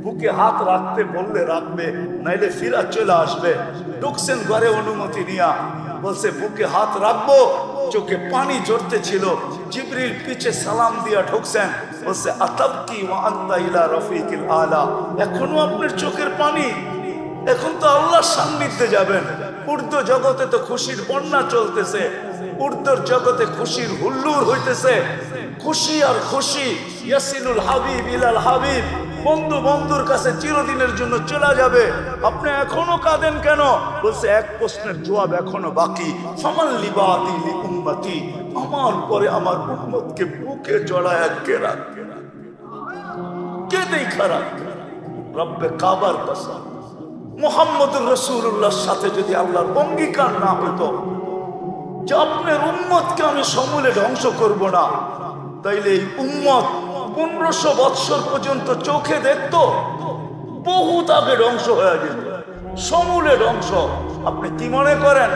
বুকে হাত রাখতে বললে রাখবে, নাইলে ফিরা চলে আসবে। ঢুকছেন ঘরে অনুমতি নিয়া, বলছে বুকে হাত রাখবো, চোখে পানি ঝরতে ছিল। জিবরিল পিছে সালাম দিয়া ঢুকছেন, বলছে আতাবকি ওয়া আনতা ইলা রফিকিল আলা, এখনো আপনার চোখের পানি? এখন তো আল্লাহর সান্নিধ্যে যাবেন। উর্দু জগতে তো খুশির বন্যা চলতেছে, উর্দুর জগতে খুশির হুল্লুর হইতেছে। খুশি আর খুশি, ইয়াসিনুল হাবিব ইলাল হাবিব, বন্ধু বন্ধুর কাছে চিরদিনের জন্য চলে যাবে। আপনি এখনো কাঁদেন কেন? বলছে এক প্রশ্নের জবাব এখনো বাকি। ফামান লিবাদি লি উম্মতি, আমার পরে আমার উম্মতকে বুকে জড়ায় কে রাখবে? কে দেখা রাখবে? রব্বে কাবার কসম, মুহাম্মদুর রাসূলুল্লাহর সাথে যদি আল্লাহর অঙ্গীকার না হতো যে আপনার উম্মতকে আমি সমূলে ধ্বংস করব না, তাইলে এই উম্মত 1500 বৎসর পর্যন্ত চোখে দেখতো, বহুত আগে ধ্বংস হয়ে যেত, সমূলে ধ্বংস। আপনি কি মনে করেন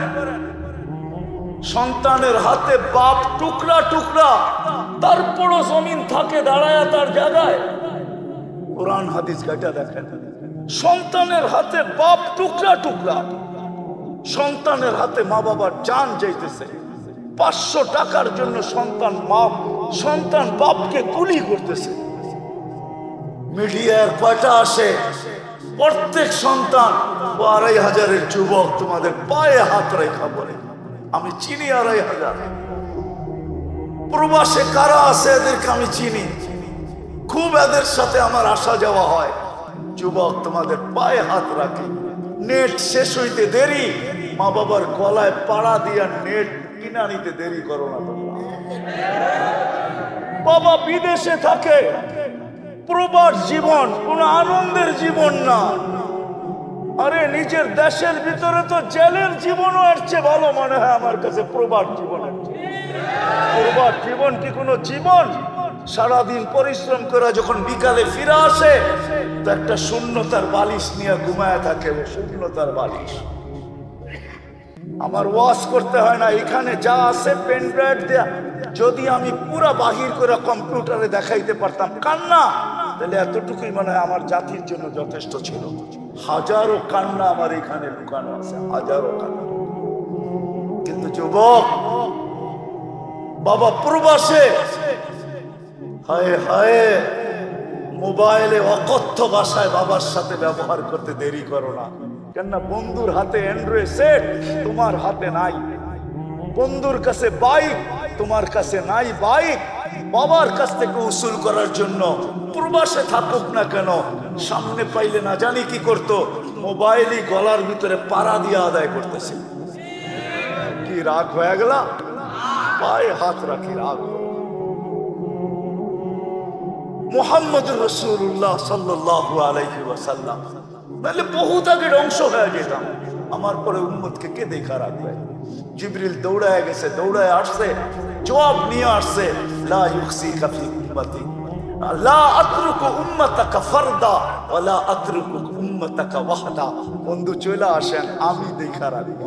সন্তানের হাতে বাপ টুকরা টুকরা, তারপরও জমিন থাকে দাঁড়ায় তার জায়গায়? কোরআন হাদিস ঘাটা দেখেন, সন্তানের হাতে বাপ টুকরা টুকরা, সন্তানের হাতে মা বাবার জান যাইতেছে। 500 টাকার জন্য সন্তান বাপকে গুলি করতেছে। মিডিয়ার কয়টা আসে, প্রত্যেক সন্তান 2500-এর যুবক তোমাদের পায়ে হাত রেখা বলে। আমি চিনি 2500। প্রবাসে কারা আছে এদেরকে আমি চিনি, খুব এদের সাথে আমার আসা যাওয়া হয়। যুবক তোমাদের পায়ে হাত রাখে, নেট শেষ হইতে দেরি, মা বাবার গলায় পাড়া দিয়া নেট কিনা নিতে দেরি করো না তোমরা। বাবা বিদেশে থাকে, প্রবাস জীবন কোন আনন্দের জীবন না। আরে নিজের দেশের ভিতরে তো জেলের জীবনও এর চেয়ে ভালো মনে হয় আমার কাছে প্রবাস জীবনের। প্রবাস জীবন কি কোনো জীবন? সারাদিন পরিশ্রম করে যখন বিকালে ফিরে আসে তো একটা শূন্যতার বালিশ নিয়ে ঘুমায় থাকে, শূন্যতার বালিশ। আমার ওয়াশ করতে হয় না, এখানে যা আছে পেন ড্রাইভ দেয়া, যদি আমি পুরা বাহির করে কম্পিউটারে দেখাইতে পারতাম কান্না, তাহলে এতটুকুই মনে হয় আমার জাতির জন্য যথেষ্ট ছিল। হাজারো কান্না আমার এখানে লুকানো আছে, হাজারো কান্না। কিন্তু যুবক বাবা প্রবাসে, হায় হায়, মোবাইলে অকথ্য ভাষায় বাবার সাথে ব্যবহার করতে দেরি করো না। কেন না বন্ধুর হাতে অ্যান্ড্রয়েড সেট, তোমার হাতে নাই। বন্ধুর কাছে বাইক, তোমার কাছে নাই বাইক। বাবার কাছ থেকে উসুল করার জন্য প্রবাসে থাকুক না কেন, সামনে পাইলে না জানি কি করতো, মোবাইলই গলার ভিতরে পাড়া দিয়ে আদায় করতেছে। কি রাগ হয়ে গেল? পায়ে হাত রাখি রাগ। মুহাম্মদুর রাসূলুল্লাহ সাল্লাল্লাহু আলাইহি ওয়াসাল্লাম নাহলে বহুত আগে ধ্বংস হয়ে যেতাম। আমার পরে উম্মতকে কে দেখা রাখবে? জিবরিল দৌড়ায় গেছে, দৌড়ায় আসছে, জবাব নিয়ে আসছে, লা ইউখসিকা ফি উম্মতি, লা আতরুকু উম্মাতাকা ফারদা ওয়া লা আতরুকু উম্মাতাকা ওয়াহদা। বন্ধু চলে আসেন, আমি দেখা রাখবো।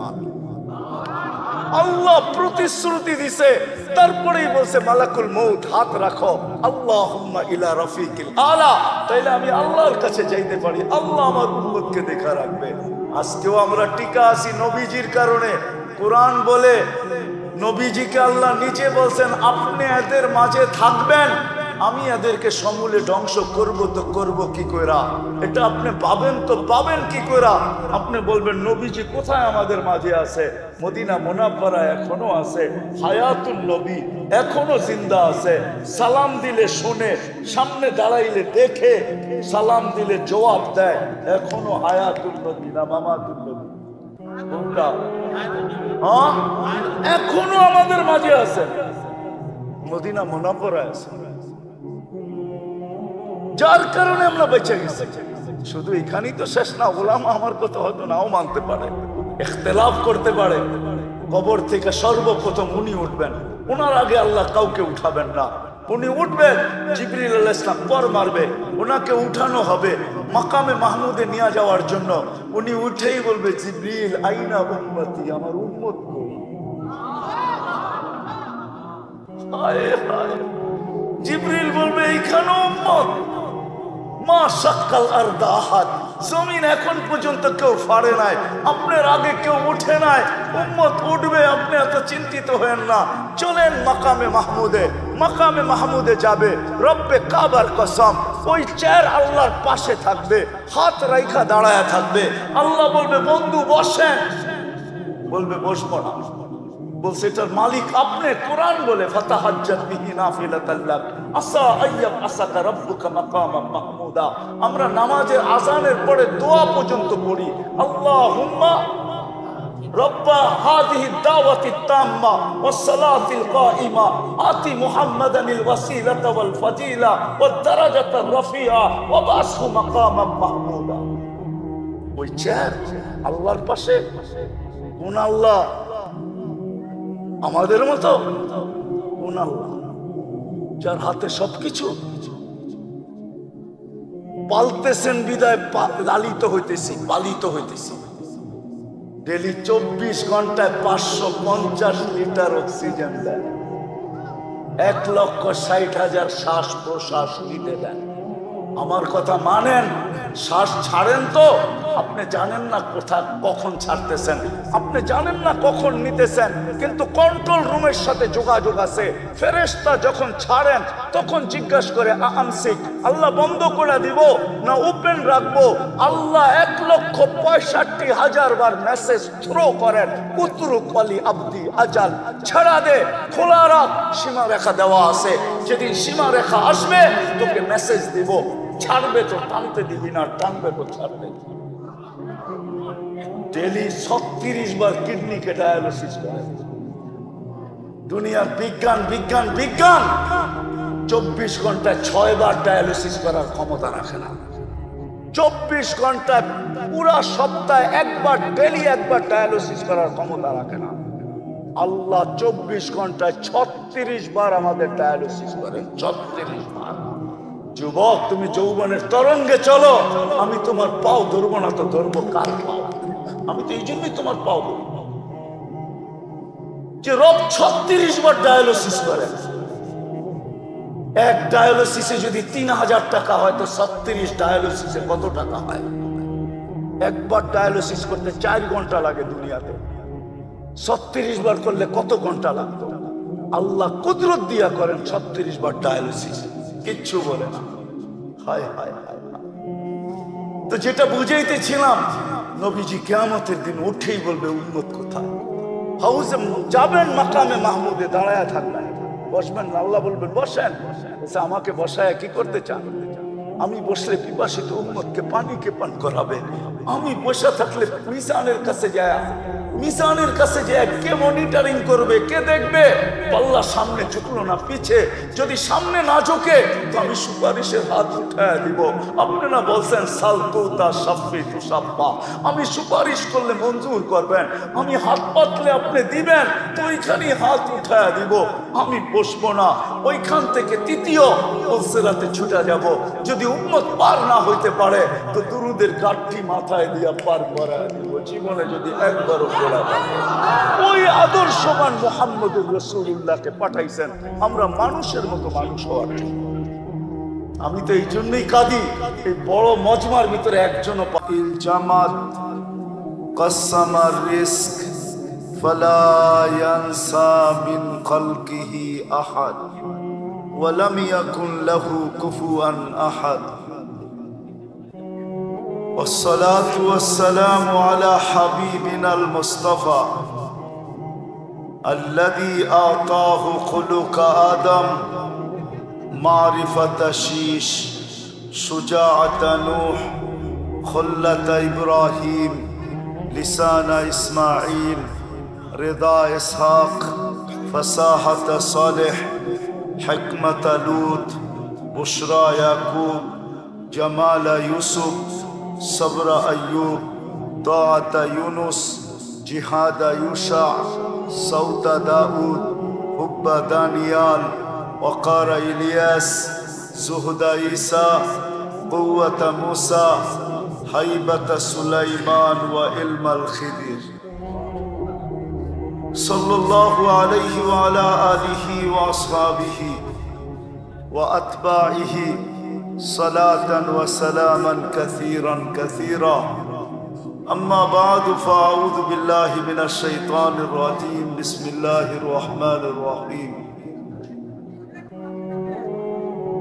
আল্লাহ প্রতিশ্রুতি দিছে, তারপরেই বলছে মালাকুল মউত হাত রাখো, আল্লাহুম্মা ইলা রফিকিল আলা, তাইলে আমি আল্লাহর কাছে যাইতে পারি, আল্লাহ আমার উম্মতকে দেখা রাখবে। আজকেও আমরা টিকা আছি নবীজির কারণে। কোরআন বলে নবীজিকে আল্লাহ নিজে বলছেন আপনি এদের মাঝে থাকবেন, আমি এদেরকে সমূলে ধ্বংস করব। তো করব কি কইরা? এটা আপনি পাবেন তো পাবেন কি কইরা? আপনি বলবেন নবীজি কোথায় আমাদের মাঝে আছে? মদিনা মুনাফফারা এখনো আছে, হায়াতুন নবী এখনো জিন্দা আছে। সালাম দিলে শুনে, সামনে দাঁড়াইলে দেখে, সালাম দিলে জবাব দেয়, এখনো হায়াতুন নবী না মামাতুন নবী? কোনটা? হ্যাঁ, এখনো আমাদের মাঝে আছে, মদিনা মুনাফফারা আছে, যার কারণে আমরা বেঁচে গেছি। শুধু এখানেই তো শেষ না, ওলামা আমার কথা হয়তো নাও মানতে পারে, ইখতিলাফ করতে পারে। কবর থেকে সর্বপ্রথম উনি উঠবেন, ওনার আগে আল্লাহ কাউকে উঠাবেন না। উনি উঠবেন, জিবরিল আলাইহিস সালাম পর মারবে, ওনাকে উঠানো হবে মাকামে মাহমুদে নিয়ে যাওয়ার জন্য। উনি উঠেই বলবে জিবরিল আইনা উম্মতি, আমার উম্মত কই? হায় হায়, জিবরিল বলবে এইখানে উম্মত। মা শাক্কাল আরদা আহাদ, জমিন এখন পর্যন্ত কেউ ফাড়ে নাই, আপনার আগে কেউ উঠে নাই, উম্মত উঠবে, আপনি এত চিন্তিত হয়েন না। চলেন মাকামে মাহমুদে, মাকামে মাহমুদে যাবে, রব্বে কাবার কসম ওই চেয়ার আল্লাহর পাশে থাকবে, হাত রাইখা দাঁড়ায় থাকবে। আল্লাহ বলবে বন্ধু বসেন, বলবে বসবো না। বলছে এটার মালিক আপনি। কোরআন বলে ফাতাহাজ্জাত বিহি নাফিলাতাল লাক আসা আইয়াব আসাকা রাব্বুকা মাকামাম মাহমুদা। আমরা নামাজের আযানের পরে দোয়া পর্যন্ত পড়ি, আল্লাহুম্মা রব্বা হাযিহি দাওয়াতিত তাম্মা ওয়াস সালাতিল কাইমা আতি মুহাম্মাদানিল ওয়াসিলাতা ওয়াল ফাজিলা ওয়াদ দারাজাতার রাফিআ ওয়া বাসহু মাকামাম মাহমুদা। ওই চেয়ার আল্লাহর পাশে। কোন আল্লাহ? আমাদের মতো কোন আল্লাহ যার হাতে সবকিছু? পালতেছেন বিদায় লালিত হইতেছি, পালিত হইতেছি। ডেলি 24 ঘন্টায় 550 লিটার অক্সিজেন দেন, 1,60,000 শ্বাস প্রশ্বাস নিতে দেন। আমার কথা মানেন, শ্বাস ছাড়েন তো আপনি জানেন না কোথা কখন ছাড়তেছেন, আপনি জানেন না কখন নিতেছেন, কিন্তু কন্ট্রোল রুমের সাথে যোগাযোগ আছে। ফেরেশতা যখন ছাড়েন তখন জিজ্ঞাসা করে আমসিক, আল্লাহ বন্ধ করে দিব না ওপেন রাখবো? আল্লাহ 1,65,000 বার মেসেজ থ্রো করেন, উতরুক আলী আব্দি আজাল, ছাড়া দে, খোলা রাখ, সীমা রেখা দেওয়া আছে, যেদিন সীমা রেখা আসবে তোকে মেসেজ দিব। ছাড়বে তো টানতে দিবি না, টানবে তো ছাড়বে। ডেলি 36 বার কিডনিকে ডায়ালিসিস করে। দুনিয়ার বিজ্ঞান বিজ্ঞান বিজ্ঞান 24 ঘন্টায় 6 বার ডায়ালিসিস করার ক্ষমতা রাখে না। 24 ঘন্টায় পুরা সপ্তাহে একবার, ডেলি একবার ডায়ালিসিস করার ক্ষমতা রাখে না। আল্লাহ 24 ঘন্টায় 36 বার আমাদের ডায়ালিসিস করেন, 36 বার। যুবক, তুমি যৌবনের তরঙ্গে চলো, আমি তোমার পাও ধরবো না তো ধরবো কার পাও? আমি তো এই জন্যই তোমার পাও ধরবো যে রব 36 বার ডায়ালিসিস করে। এক ডায়ালিসিসে যদি 3000 টাকা হয় তো 36 ডায়ালিসিসে কত টাকা হয়? একবার ডায়ালিসিস করতে 4 ঘন্টা লাগে দুনিয়াতে, 36 বার করলে কত ঘন্টা লাগতো? আল্লাহ কুদরত দিয়া করেন 36 বার ডায়ালিসিস, কিচ্ছু বলে না। হায় হায় হায়। তো যেটা বুঝাইতেছিলাম, নবীজি কিয়ামতের দিন উঠেই বলবে উম্মত কোথায়? হাউজে যাবেন, মাকামে মাহমুদে দাঁড়ায় থাকবেন, বসবেন, আল্লাহ বলবেন বসেন। আমাকে বসায় কি করতে চান? আমি বসলে পিপাসিত উম্মতকে পানিকে পান করাবে। আমি বসে থাকলে মিজানের কাছে যায়, মিজানের কাছে যায় কে মনিটরিং করবে, কে দেখবে? পাল্লা সামনে ঝুঁকলো না পিছে, যদি সামনে না ঝুঁকে তো আমি সুপারিশের হাত উঠায় দিব। আপনারা বলছেন সালতুতা সাফি তুসাফা, আমি সুপারিশ করলে মঞ্জুর করবেন, আমি হাত পাতলে আপনি দিবেন, তো ওইখানেই হাত উঠায় দিব। আমি বসবো না, ওইখান থেকে তৃতীয় সিরাতে ছুটে যাব। যদি উম্মত পার না হইতে পারে তো দুরুদের গাঠি মাথায় দিয়া পার করায় দিব। জীবনে যদি একবারও পড়া থাকে, ওই আদর্শবান মুহাম্মদুর রাসূলুল্লাহকে পাঠাইছেন আমরা মানুষের মতো মানুষ হওয়ার জন্য। আমি তো এই জন্যই কাঁদি, এই বড় মজমার ভিতরে একজনও জামাত কসমার রিস্ক ফালা ইয়ানসা মিন খালকিহি আহাদ ওয়া লাম ইয়াকুন লাহু কুফুয়ান আহাদ। والصلاة والسلام على حبيبنا المصطفى الذي أعطاه خلق آدم، معرفة شيش، شجاعة نوح، خلة إبراهيم، لسان إسماعيل، رضا إسحاق، فصاحة صالح، حكمة لوط، بشرى يعقوب، جمال يوسف، صبر أيوب، طاعة يونس، جهاد يوشع، صوت داود، حب دانيال، وقار إلياس، زهد عيسى، قوة موسى، هيبة سليمان، وعلم الخضر. صلى الله عليه وعلى آله وأصحابه وأتباعه صلاة وسلاما كثيرا كثيرا أما بعد فأعوذ بالله من الشيطان الرجيم بسم الله الرحمن الرحيم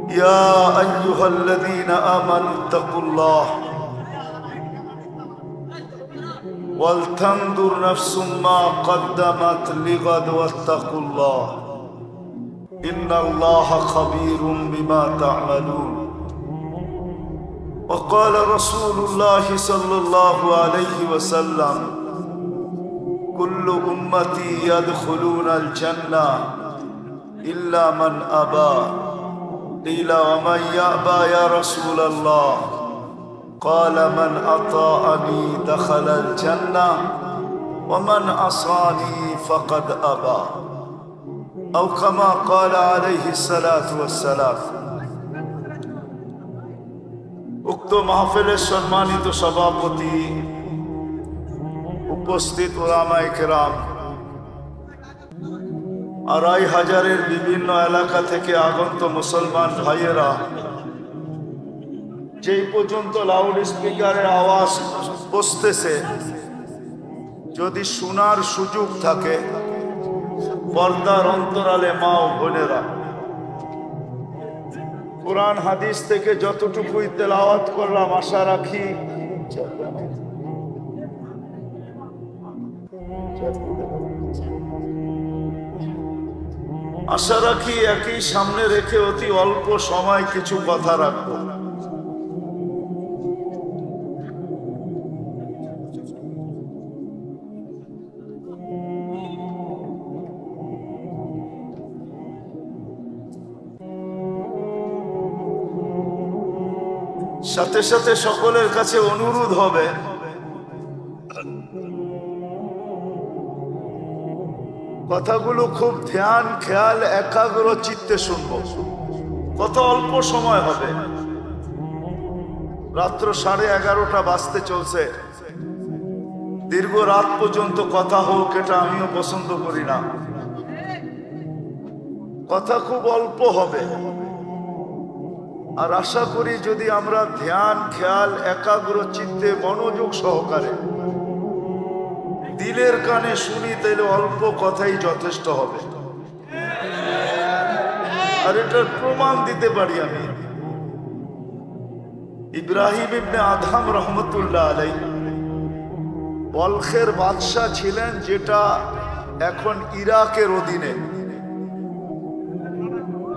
يا أيها الذين آمنوا اتقوا الله ولتنظر نفس ما قدمت لغد واتقوا الله إن الله خبير بما تعملون وقال رسول الله صلى الله عليه وسلم كل أمتي يدخلون الجنة إلا من أبى قيل ومن يأبى يا رسول الله قال من أطاعني دخل الجنة ومن عصاني فقد أبى أو كما قال عليه الصلاة والسلام উক্ত মাহফিলের সম্মানিত সভাপতি, উপস্থিত উলামায়ে কেরাম, ২৫০০০-এর বিভিন্ন এলাকা থেকে আগত মুসলমান ভাইয়েরা, যেই পর্যন্ত লাউড স্পিকারের আওয়াজ পৌঁছতেছে, যদি শোনার সুযোগ থাকে, পর্দার অন্তরালে মা ও বোনেরা, কুরআন হাদিস থেকে যতটুকুই তেলাওয়াত করলাম আশা রাখি একই সামনে রেখে অতি অল্প সময় কিছু কথা রাখবো। সাথে সাথে সকলের কাছে অনুরোধ হবে, কথাগুলো খুব ধ্যান খেয়াল একাগ্র চিত্তে শুনবো। কত অল্প সময় হবে, রাত্র 11:30 বাজতে চলছে। দীর্ঘ রাত পর্যন্ত কথা হোক, এটা আমিও পছন্দ করি না। কথা খুব অল্প হবে, আর আশা করি যদি আমরা ধ্যান খেয়াল একাগ্র চিত্তে মনোযোগ সহকারে দিলের কানে শুনি, তাহলে অল্প কথাই যথেষ্ট হবে। আর এটার প্রমাণ দিতে পারি আমি। ইব্রাহিম ইবনে আদহাম রহমতুল্লাহ আলাইহি বলখের বাদশাহ ছিলেন, যেটা এখন ইরাকের অধীনে।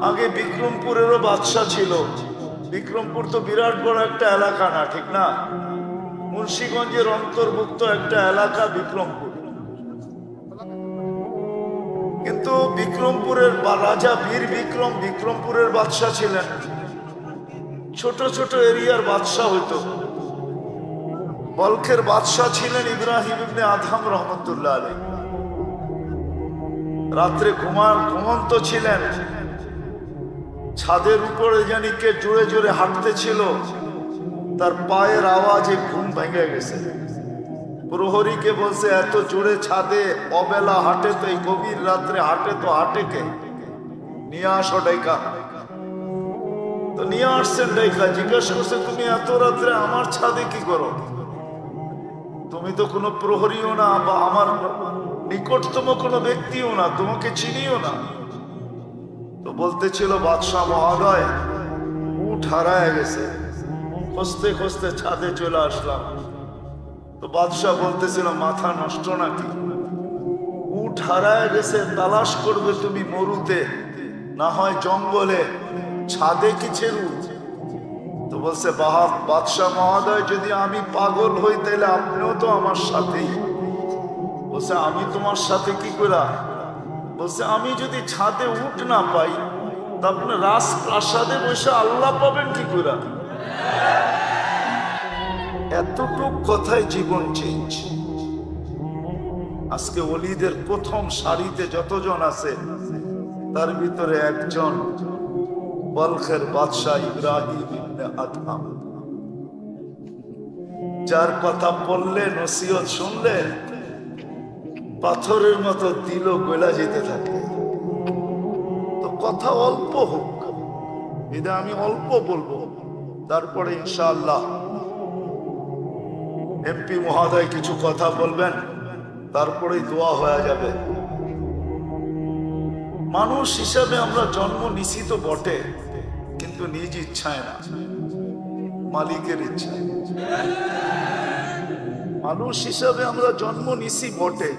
আগে বিক্রমপুরেরও বাদশাহ ছিল। বিক্রমপুর তো বিরাট বড় একটা এলাকা না, ঠিক না? মুন্সিগঞ্জের অন্তর্ভুক্ত একটা এলাকা বিক্রমপুর। কিন্তু বিক্রমপুরের রাজা বীর বিক্রম বিক্রমপুরের বাদশাহ ছিলেন। ছোট ছোট এরিয়ার বাদশাহ হইতো। বলখের বাদশাহ ছিলেন ইব্রাহিম ইবনে আদহাম রহমতুল্লাহ আলাইহি। রাত্রে ঘুমন্ত ছিলেন। ছাদের উপরে জানি কে জোরে জোরে হাঁটতেছিল, তার পায়ের আওয়াজে ঘুম ভেঙে গেছে। প্রহরীকে বলছে, এত জোরে ছাদে অবেলা হাঁটে তো, এই গভীর রাত্রে হাঁটে তো, হাঁটে কে? নিয়ে আসো ডাইকা। তো নিয়ে আসছেন ডাইকা। জিজ্ঞেস করছে, তুমি এত রাত্রে আমার ছাদে কি করো? তুমি তো কোনো প্রহরীও না, বা আমার নিকটতম কোনো ব্যক্তিও না, তোমাকে চিনিও না। তো বলতেছিল, বাদশাহ মহোদয়, উট হারায় গেছে, খুঁজতে খুঁজতে ছাদে চলে আসলাম। তো বাদশাহ বলতেছিল, মাথা নষ্ট নাকি? উট হারায় গেছে, তালাশ করবে তুমি মরুতে, না হয় জঙ্গলে, ছাদে কিসের উট? তো বলছে, বাদশাহ মহোদয়, যদি আমি পাগল হই তাহলে আপনিও তো আমার সাথেই। বলছে, আমি তোমার সাথে কি করা? বলছে, আমি যদি ছাদে উঠ না পাই, তা আপনি রাজপ্রাসাদে বসে আল্লাহ পাবেন কি করে? এতটুক কথাই জীবন চেঞ্জ। আজকে ওলিদের প্রথম সারিতে যতজন আছে, তার ভিতরে একজন বলখের বাদশাহ ইব্রাহিম ইবনে আদহাম, যার কথা পড়লে, নসিহত শুনলে পাথরের মতো দিল গলা যেতে থাকে। তো কথা অল্প হোক, এটা আমি অল্প বলবো, তারপরে ইনশাআল্লাহ এমপি মহোদয় কিছু কথা বলবেন, তারপরেই দোয়া হয়ে যাবে। মানুষ হিসাবে আমরা জন্ম নিছি তো বটে, কিন্তু নিজ ইচ্ছায় না, মালিকের ইচ্ছায়। মানুষ হিসাবে আমরা জন্ম নিছি বটে,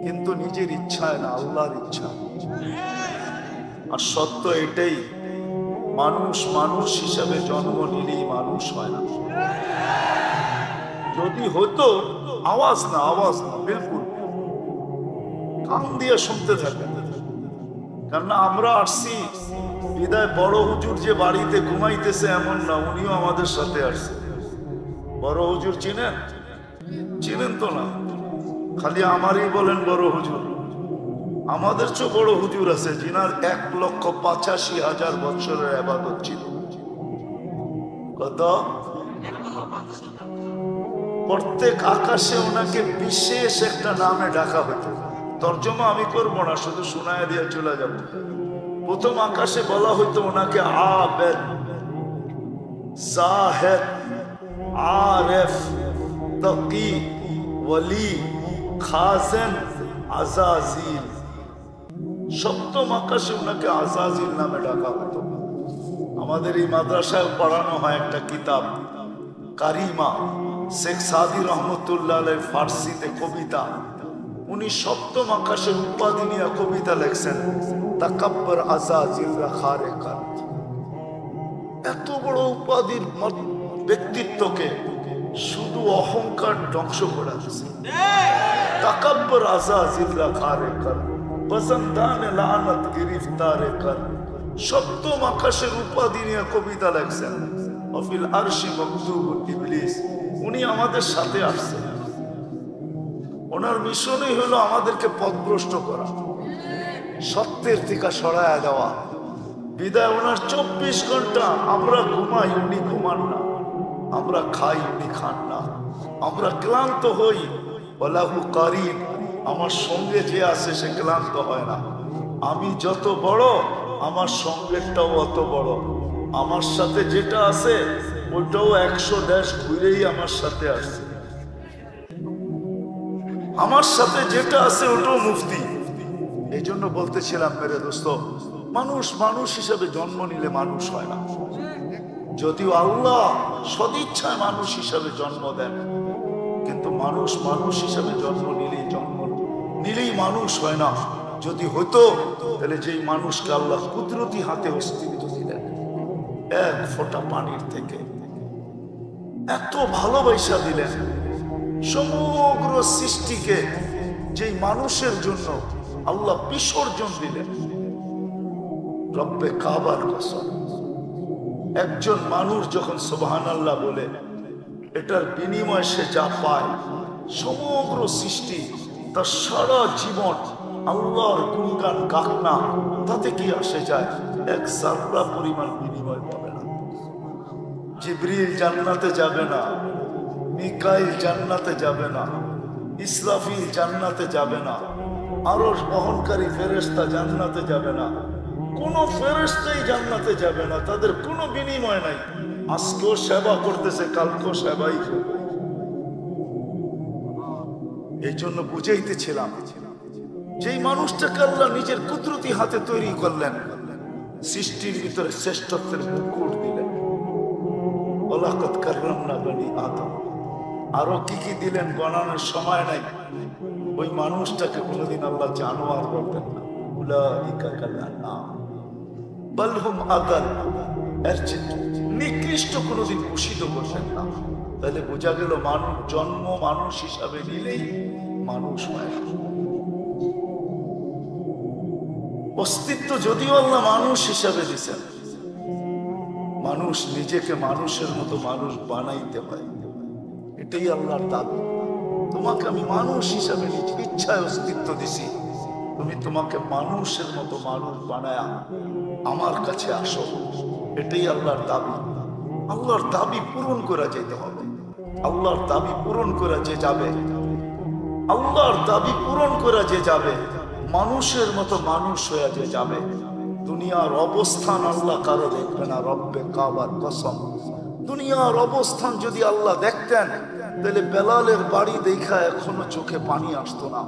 কিন্তু নিজের ইচ্ছায় না, আল্লাহর ইচ্ছা। আর সত্য এটাই, মানুষ মানুষ হিসাবে জন্ম নিলেই মানুষ হয় না। যদি হতো, আওয়াজ না, আওয়াজ না, বিলকুল কান দিয়ে শুনতে থাকেন। কেননা আমরা আসছি বিদায় বড় হুজুর যে বাড়িতে ঘুমাইতেছে এমন না, উনিও আমাদের সাথে আসছে। বড় হুজুর চিনেন? চিনেন তো না, খালি আমারই বলেন বড় হুজুর। আমাদের চেয়ে বড় হুজুর আছে, যিনার 1,85,000 বছরের ইবাদত ছিল। কত? প্রত্যেক আকাশে ওনাকে বিশেষ একটা নামে ডাকা হতো। তর্জমা আমি করবো না, শুধু শোনায় দিয়ে চলে যাব। প্রথম আকাশে বলা হইতো ওনাকে আবেদ, জাহেদ, আরেফ, তাকি, ওয়ালি, খাজেন, আজাজিল। সপ্তম আকাশে ওনাকে আজাজিল নামে ডাকা হতো। আমাদের এই মাদ্রাসায় পড়ানো হয় একটা কিতাব কারিমা, শেখ সাদি রহমতুল্লাহ আলাইহির ফার্সিতে কবিতা। উনি সপ্তম আকাশের উপাধি নিয়ে কবিতা লেখছেন, তাকাব্বর আজাজিল রাখারে কাত। এত বড় উপাধির ব্যক্তিত্বকে শুধু অহংকার ধ্বংস করে দিয়েছে। তাকাব্বর আজাজিল রাখারে কাত, বসন্তানে লানত গিরিফতারে কাত। সপ্তম আকাশের উপাধি নিয়ে কবিতা লেখছেন। অফিল আরশি মকতুবুন ইবলিস। উনি আমাদের সাথে আসছেন। ওনার মিশনই হলো আমাদেরকে পথভ্রষ্ট করা, সত্যের থেকে সরায়া দেওয়া। বিদায় ওনার 24 ঘন্টা আমরা ঘুমাই, উনি ঘুমান না। আমরা খাই, উনি খান না। আমরা ক্লান্ত হই, ওয়ালাহু কারিন, আমার সঙ্গে যে আছে সে ক্লান্ত হয় না। আমি যত বড়, আমার সঙ্গেরটাও অত বড়। আমার সাথে যেটা আছে ওইটাও 100 দেশ ঘুরেই আমার সাথে আসছে। আমার সাথে যেটা আছে ওটাও মুফতি। এই জন্য বলতেছিলাম মেরে দোস্ত, মানুষ মানুষ হিসাবে জন্ম নিলে মানুষ হয় না। যদিও আল্লাহ সদিচ্ছায় মানুষ হিসাবে জন্ম দেন, কিন্তু মানুষ মানুষ হিসাবে জন্ম নিলেই মানুষ হয় না। যদি হতো তাহলে যেই মানুষকে আল্লাহ কুদরতি হাতে অস্তিত্ব দিলেন, এক ফোঁটা পানির থেকে এত ভালোবাসা দিলেন, সমগ্র সৃষ্টিকে যেই মানুষের জন্য আল্লাহ বিসর্জন দিলেন। রব্বে কাবার কসম, একজন মানুষ যখন সুবহানাল্লাহ বলে, এটার বিনিময়ে সে যা পায়, সমগ্র সৃষ্টি তার সারা জীবন আল্লাহর গুণগান গাক না, তাতে কি আসে যায়? এক জাররা পরিমাণ বিনিময় পাবে না। জিবরিল জান্নাতে যাবে না, মিকাইল জান্নাতে যাবে না, ইসরাফিল জান্নাতে যাবে না, আরশ বহনকারী ফেরেশতা জান্নাতে যাবে না। কোন ফেরেশতাই জান্নাতে যাবে না, তাদের কোনো বিনিময় নাই। আজকেও সেবা করতেছে, কালকেও সেবাই করবে। এই জন্য বুঝাইতেছিলাম, যেই মানুষটাকে আল্লাহ নিজের কুদরতি হাতে তৈরি করলেন, সৃষ্টির ভিতরে শ্রেষ্ঠত্বের মুকুট দিলেন। ওয়ালাকাদ কাররামনা বনি আদম। আরো কি কি দিলেন গণানোর সময় নাই। ওই মানুষটাকে কোনোদিন আল্লাহ জানোয়ার বলতেন না। উলাইকা কাল আনআম বাল হুম আদাল। এর চেয়ে নিকৃষ্ট কোনোদিন ভূষিত করতেন না। তাহলে বোঝা গেল মানুষ জন্ম মানুষ হিসাবে নিলেই মানুষ হয়। অস্তিত্ব যদিও আল্লাহ মানুষ হিসাবে দিচ্ছেন, মানুষ নিজেকে মানুষের মতো মানুষ বানাইতে হয়। এটাই আল্লাহর দাবি। তোমাকে আমি মানুষ হিসাবে নিজ ইচ্ছায় অস্তিত্ব দিছি, তুমি তোমাকে মানুষের মতো মানুষ বানায়া আমার কাছে আসো। এটাই আল্লাহর দাবি। আল্লাহর দাবি পূরণ করা যেতে হবে। আল্লাহর দাবি পূরণ করা যে যাবে, আল্লাহর দাবি পূরণ করা যে যাবে, মানুষের মতো মানুষ হয়ে যে যাবে, দুনিয়ার অবস্থান আল্লাহ কারো দেখবে না, রব্বে কাবার কসম। দুনিয়ার অবস্থান যদি আল্লাহ দেখতেন তাহলে বেলালের বাড়ি দেখা এখনো চোখে পানি আসতো না।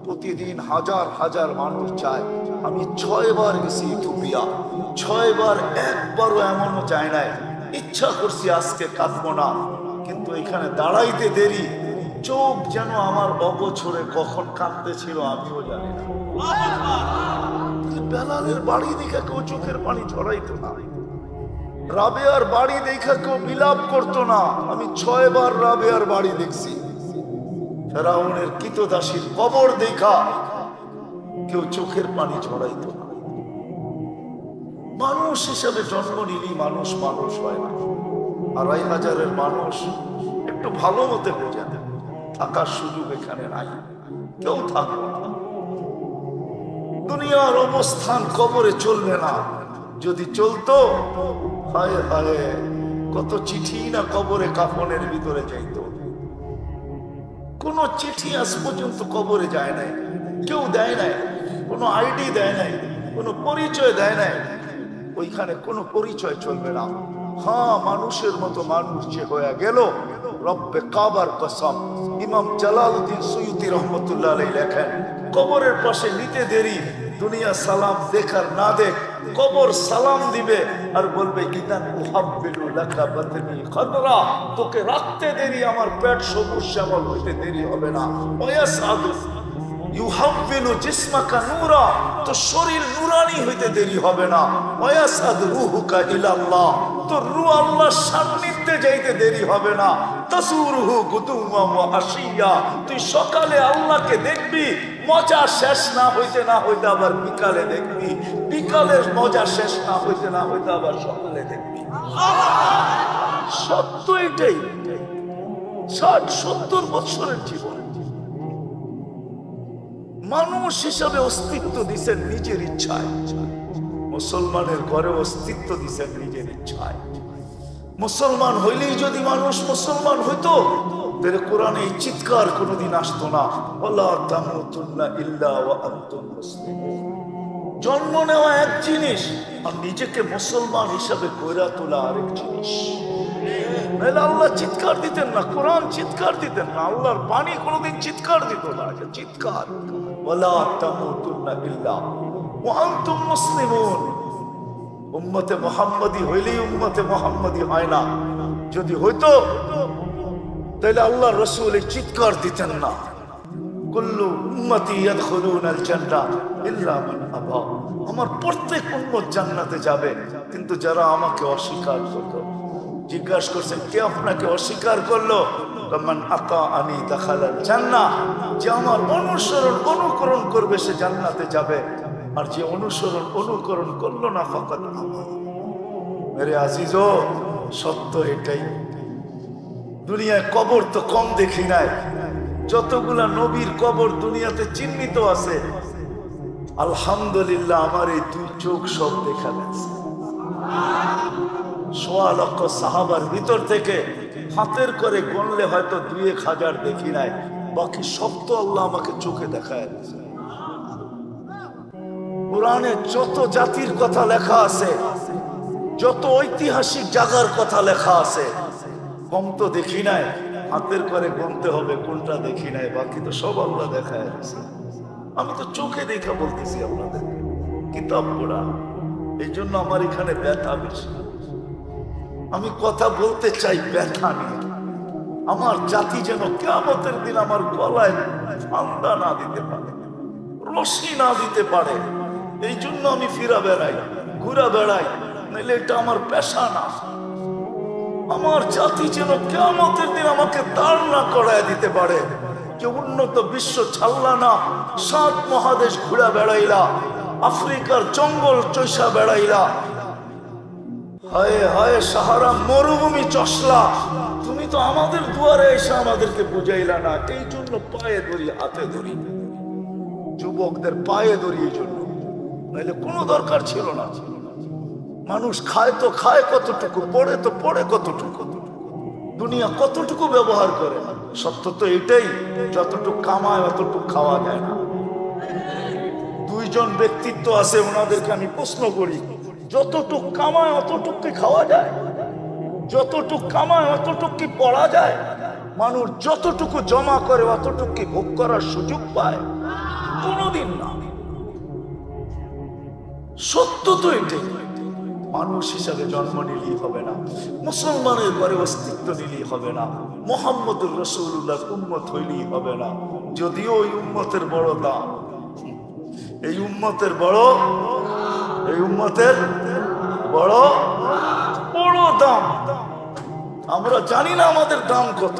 প্রতিদিন হাজার হাজার মানুষ যায়। আমি 6 বার গেছি ইথিওপিয়া, 6 বার একবারও এমনও যায় নাই ইচ্ছা করছি আজকে কাঁদবো না, কিন্তু এখানে দাঁড়াইতে দেরি, চোখ যেন আমার অগোছরে কখন কাঁদতেছিল আমিও জানি না। বেলালের বাড়ি দেখা কেউ চোখের পানি ঝরাইতো না, রাবেয়ার বাড়ি দেখা কেউ বিলাপ করতো না। আমি 6 বার রাবেয়ার বাড়ি দেখছি। ফেরাউনের কৃতদাসীর কবর দেখা কেউ চোখের পানি ঝরাইতো না। মানুষ হিসাবে জন্ম নিলি মানুষ মানুষ হয় না। 2,500 মানুষ একটু ভালো মতে বোঝা দেবে, থাকার সুযোগ এখানে নাই, কেউ থাকবে না। দুনিয়ার অবস্থান কবরে চলবে না। যদি চলতো, হায় হায় কত চিঠি না কবরে কাফনের ভিতরে যাইতো। কোন চিঠি আজ পর্যন্ত কবরে যায় নাই, কেউ দেয় নাই, কোনো আইডি দেয় নাই, কোনো পরিচয় দেয় নাই। ওইখানে কোনো পরিচয় চলবে না। হ্যাঁ, মানুষের মতো মানুষ যে হয়ে গেল, রব্বে কাবার কসম। ইমাম জালালউদ্দিন সুয়ুতি রহমতুল্লাহ আলাইহি লেখেন, কবরের পাশে নিতে দেরি, দুনিয়া সালাম দেখার না দেখ, কবর সালাম দিবে আর বলবে ইদান উহাব্বিলু লাকা বাতনি খাদরা, তোকে রাখতে দেরি, আমার পেট সবুজ শ্যামল হইতে দেরি হবে না। ওয়াসাদু ইউহাব্বিলু জিসমাকা নূরা, তো শরীর নূরানি হইতে দেরি হবে না। ওয়াসাদ রূহুকা ইলাল্লাহ, তো রূহ আল্লাহর সান্নিধ্যে যাইতে দেরি হবে না। তাসুরুহু গুদুওয়া ওয়া আশিয়া, তুই সকালে আল্লাহকে দেখবি, মজা শেষ না হইতে না হইতে আবার বিকালে দেখবি, বিকালের মজা শেষ না হইতে না হইতে আবার সকালে দেখবি। সত্য এটাই। 60-70 বছরের জীবন। মানুষ হিসাবে অস্তিত্ব দিছেন নিজের ইচ্ছায়, মুসলমানের ঘরে অস্তিত্ব দিছেন নিজের ইচ্ছায়। মুসলমান হইলেই যদি মানুষ মুসলমান হইতো, তাহলে কোরআনে এই চিৎকার কোনোদিন আসতো না, ওয়ালা তামুতুন্না ইল্লা ওয়া আনতুম মুসলিমুন। জন্ম নেওয়া এক জিনিস, আর নিজেকে মুসলমান হিসাবে গড়ে তোলা আরেক জিনিস। নাহলে আল্লাহ চিৎকার দিতেন না, কোরআন চিৎকার দিতেন না, আল্লাহর বাণী কোনোদিন চিৎকার দিত না। চিৎকার, ওয়ালা তামুতুন্না ইল্লা ওয়া আনতুম মুসলিমুন। উম্মতে মুহাম্মাদি হইলেই উম্মতে মুহাম্মাদি হয় না। যদি হইতো তাহলে আল্লাহ রাসূল এই চিৎকার দিতেন না, কুল্লু উম্মতি ইয়াদখুলুনাল জান্নাহ ইল্লা মান আবা, আমার প্রত্যেক উম্মত জান্নাতে যাবে, কিন্তু যারা আমাকে অস্বীকার করলো। জিজ্ঞাসা করছেন, কে আপনাকে অস্বীকার করলো? মান আতাআনি দাখালাল জান্নাহ, যে আমার অনুসরণ অনুকরণ করবে সে জান্নাতে যাবে, আর যে অনুসরণ অনুকরণ করলো না ফাকাত আবা। মেরে আজিজো, সত্য এটাই। দুনিয়ায় কবর তো কম দেখি নাই, যতগুলা নবীর কবর দুনিয়াতে চিহ্নিত আছে, আলহামদুলিল্লাহ আমার এই 2 চোখ সব দেখা গেছে। 1.25 লক্ষ সাহাবার ভিতর থেকে হাতের করে গণলে হয়তো 2-1 হাজার দেখি নাই, বাকি সব তো আল্লাহ আমাকে চোখে দেখায় দিয়েছে। কোরআনে যত জাতির কথা লেখা আছে, যত ঐতিহাসিক জায়গার কথা লেখা আছে, কম তো দেখি নাই। হাতের করে গুনতে হবে কোনটা দেখি নাই, বাকি তো সব আল্লাহ দেখায় দিয়েছে। আমি তো চোখে দেখা বলতেছি আপনাদের, কিতাব পড়া। এই জন্য আমার এখানে ব্যথা বেশি। আমি কথা বলতে চাই ব্যথা নিয়ে। আমার জাতি যেন কিয়ামতের দিন আমার গলায় ফান্দা না দিতে পারে, রশি না দিতে পারে। এই জন্য আমি ফিরা বেড়াই, ঘুরা বেড়াই, নাহলে এটা আমার পেশা না। আমার জাতি যেন কিয়ামতের দিন আমাকে দাঁড় না করায় দিতে পারে যে উন্নত বিশ্ব ছাড়লা না, 7 মহাদেশ ঘুরা বেড়াইলা, আফ্রিকার জঙ্গল চৈসা বেড়াইলা, হায় হায় সাহারা মরুভূমি চষলা, তুমি তো আমাদের দুয়ারে এসে আমাদেরকে বুঝাইলা না। এই জন্য পায়ে ধরি, হাতে ধরি, যুবকদের পায়ে ধরি, এই জন্য, নাহলে কোনো দরকার ছিল না। মানুষ খায় তো খায় কতটুকু, পড়ে তো পড়ে কতটুকু, দুনিয়া কতটুকু ব্যবহার করে। সত্য তো এটাই, যতটুকু কামায় অতটুকু খাওয়া যায় না। 2 দুজন ব্যক্তিত্ব আছে, ওনাদেরকে আমি প্রশ্ন করি, যতটুক কামায় অতটুক কি খাওয়া যায়? যতটুক কামায় অতটুক কি পড়া যায়? মানুষ যতটুকু জমা করে অতটুকু কি ভোগ করার সুযোগ পায়? কোনোদিন না। সত্য তো এটাই। মানুষ হিসাবে জন্ম নিলেই হবে না, মুসলমানের ঘরে অস্তিত্ব নিলেই হবে না, মুহাম্মদুর রাসূলুল্লাহর উম্মত হইলেই হবে না। যদিও ওই উম্মতের বড় দাম, এই উম্মতের বড় বড় দাম। আমরা জানি না আমাদের দাম কত।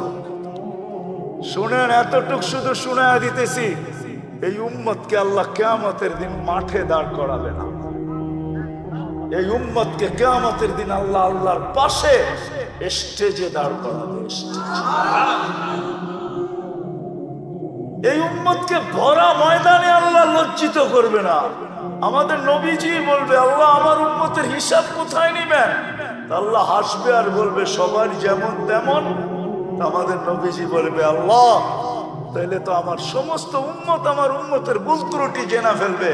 শুনেন, এতটুক শুধু শোনায়া দিতেছি, এই উম্মতকে আল্লাহ কিয়ামতের দিন মাঠে দাঁড় করাবে না। এই উম্মতকে কিয়ামতের দিন আল্লাহ আল্লাহর পাশে স্টেজে দাঁড় করাবে। এই উম্মতকে ভরা ময়দানে আল্লাহ লজ্জিত করবে না। আমাদের নবীজি বলবে, আল্লাহ আমার উম্মতের হিসাব কোথায় নিবেন? আল্লাহ হাসবে আর বলবে, সবার যেমন তেমন। আমাদের নবীজি বলবে, আল্লাহ তাইলে তো আমার সমস্ত উম্মত আমার উম্মতের ভুল ত্রুটি জেনে ফেলবে।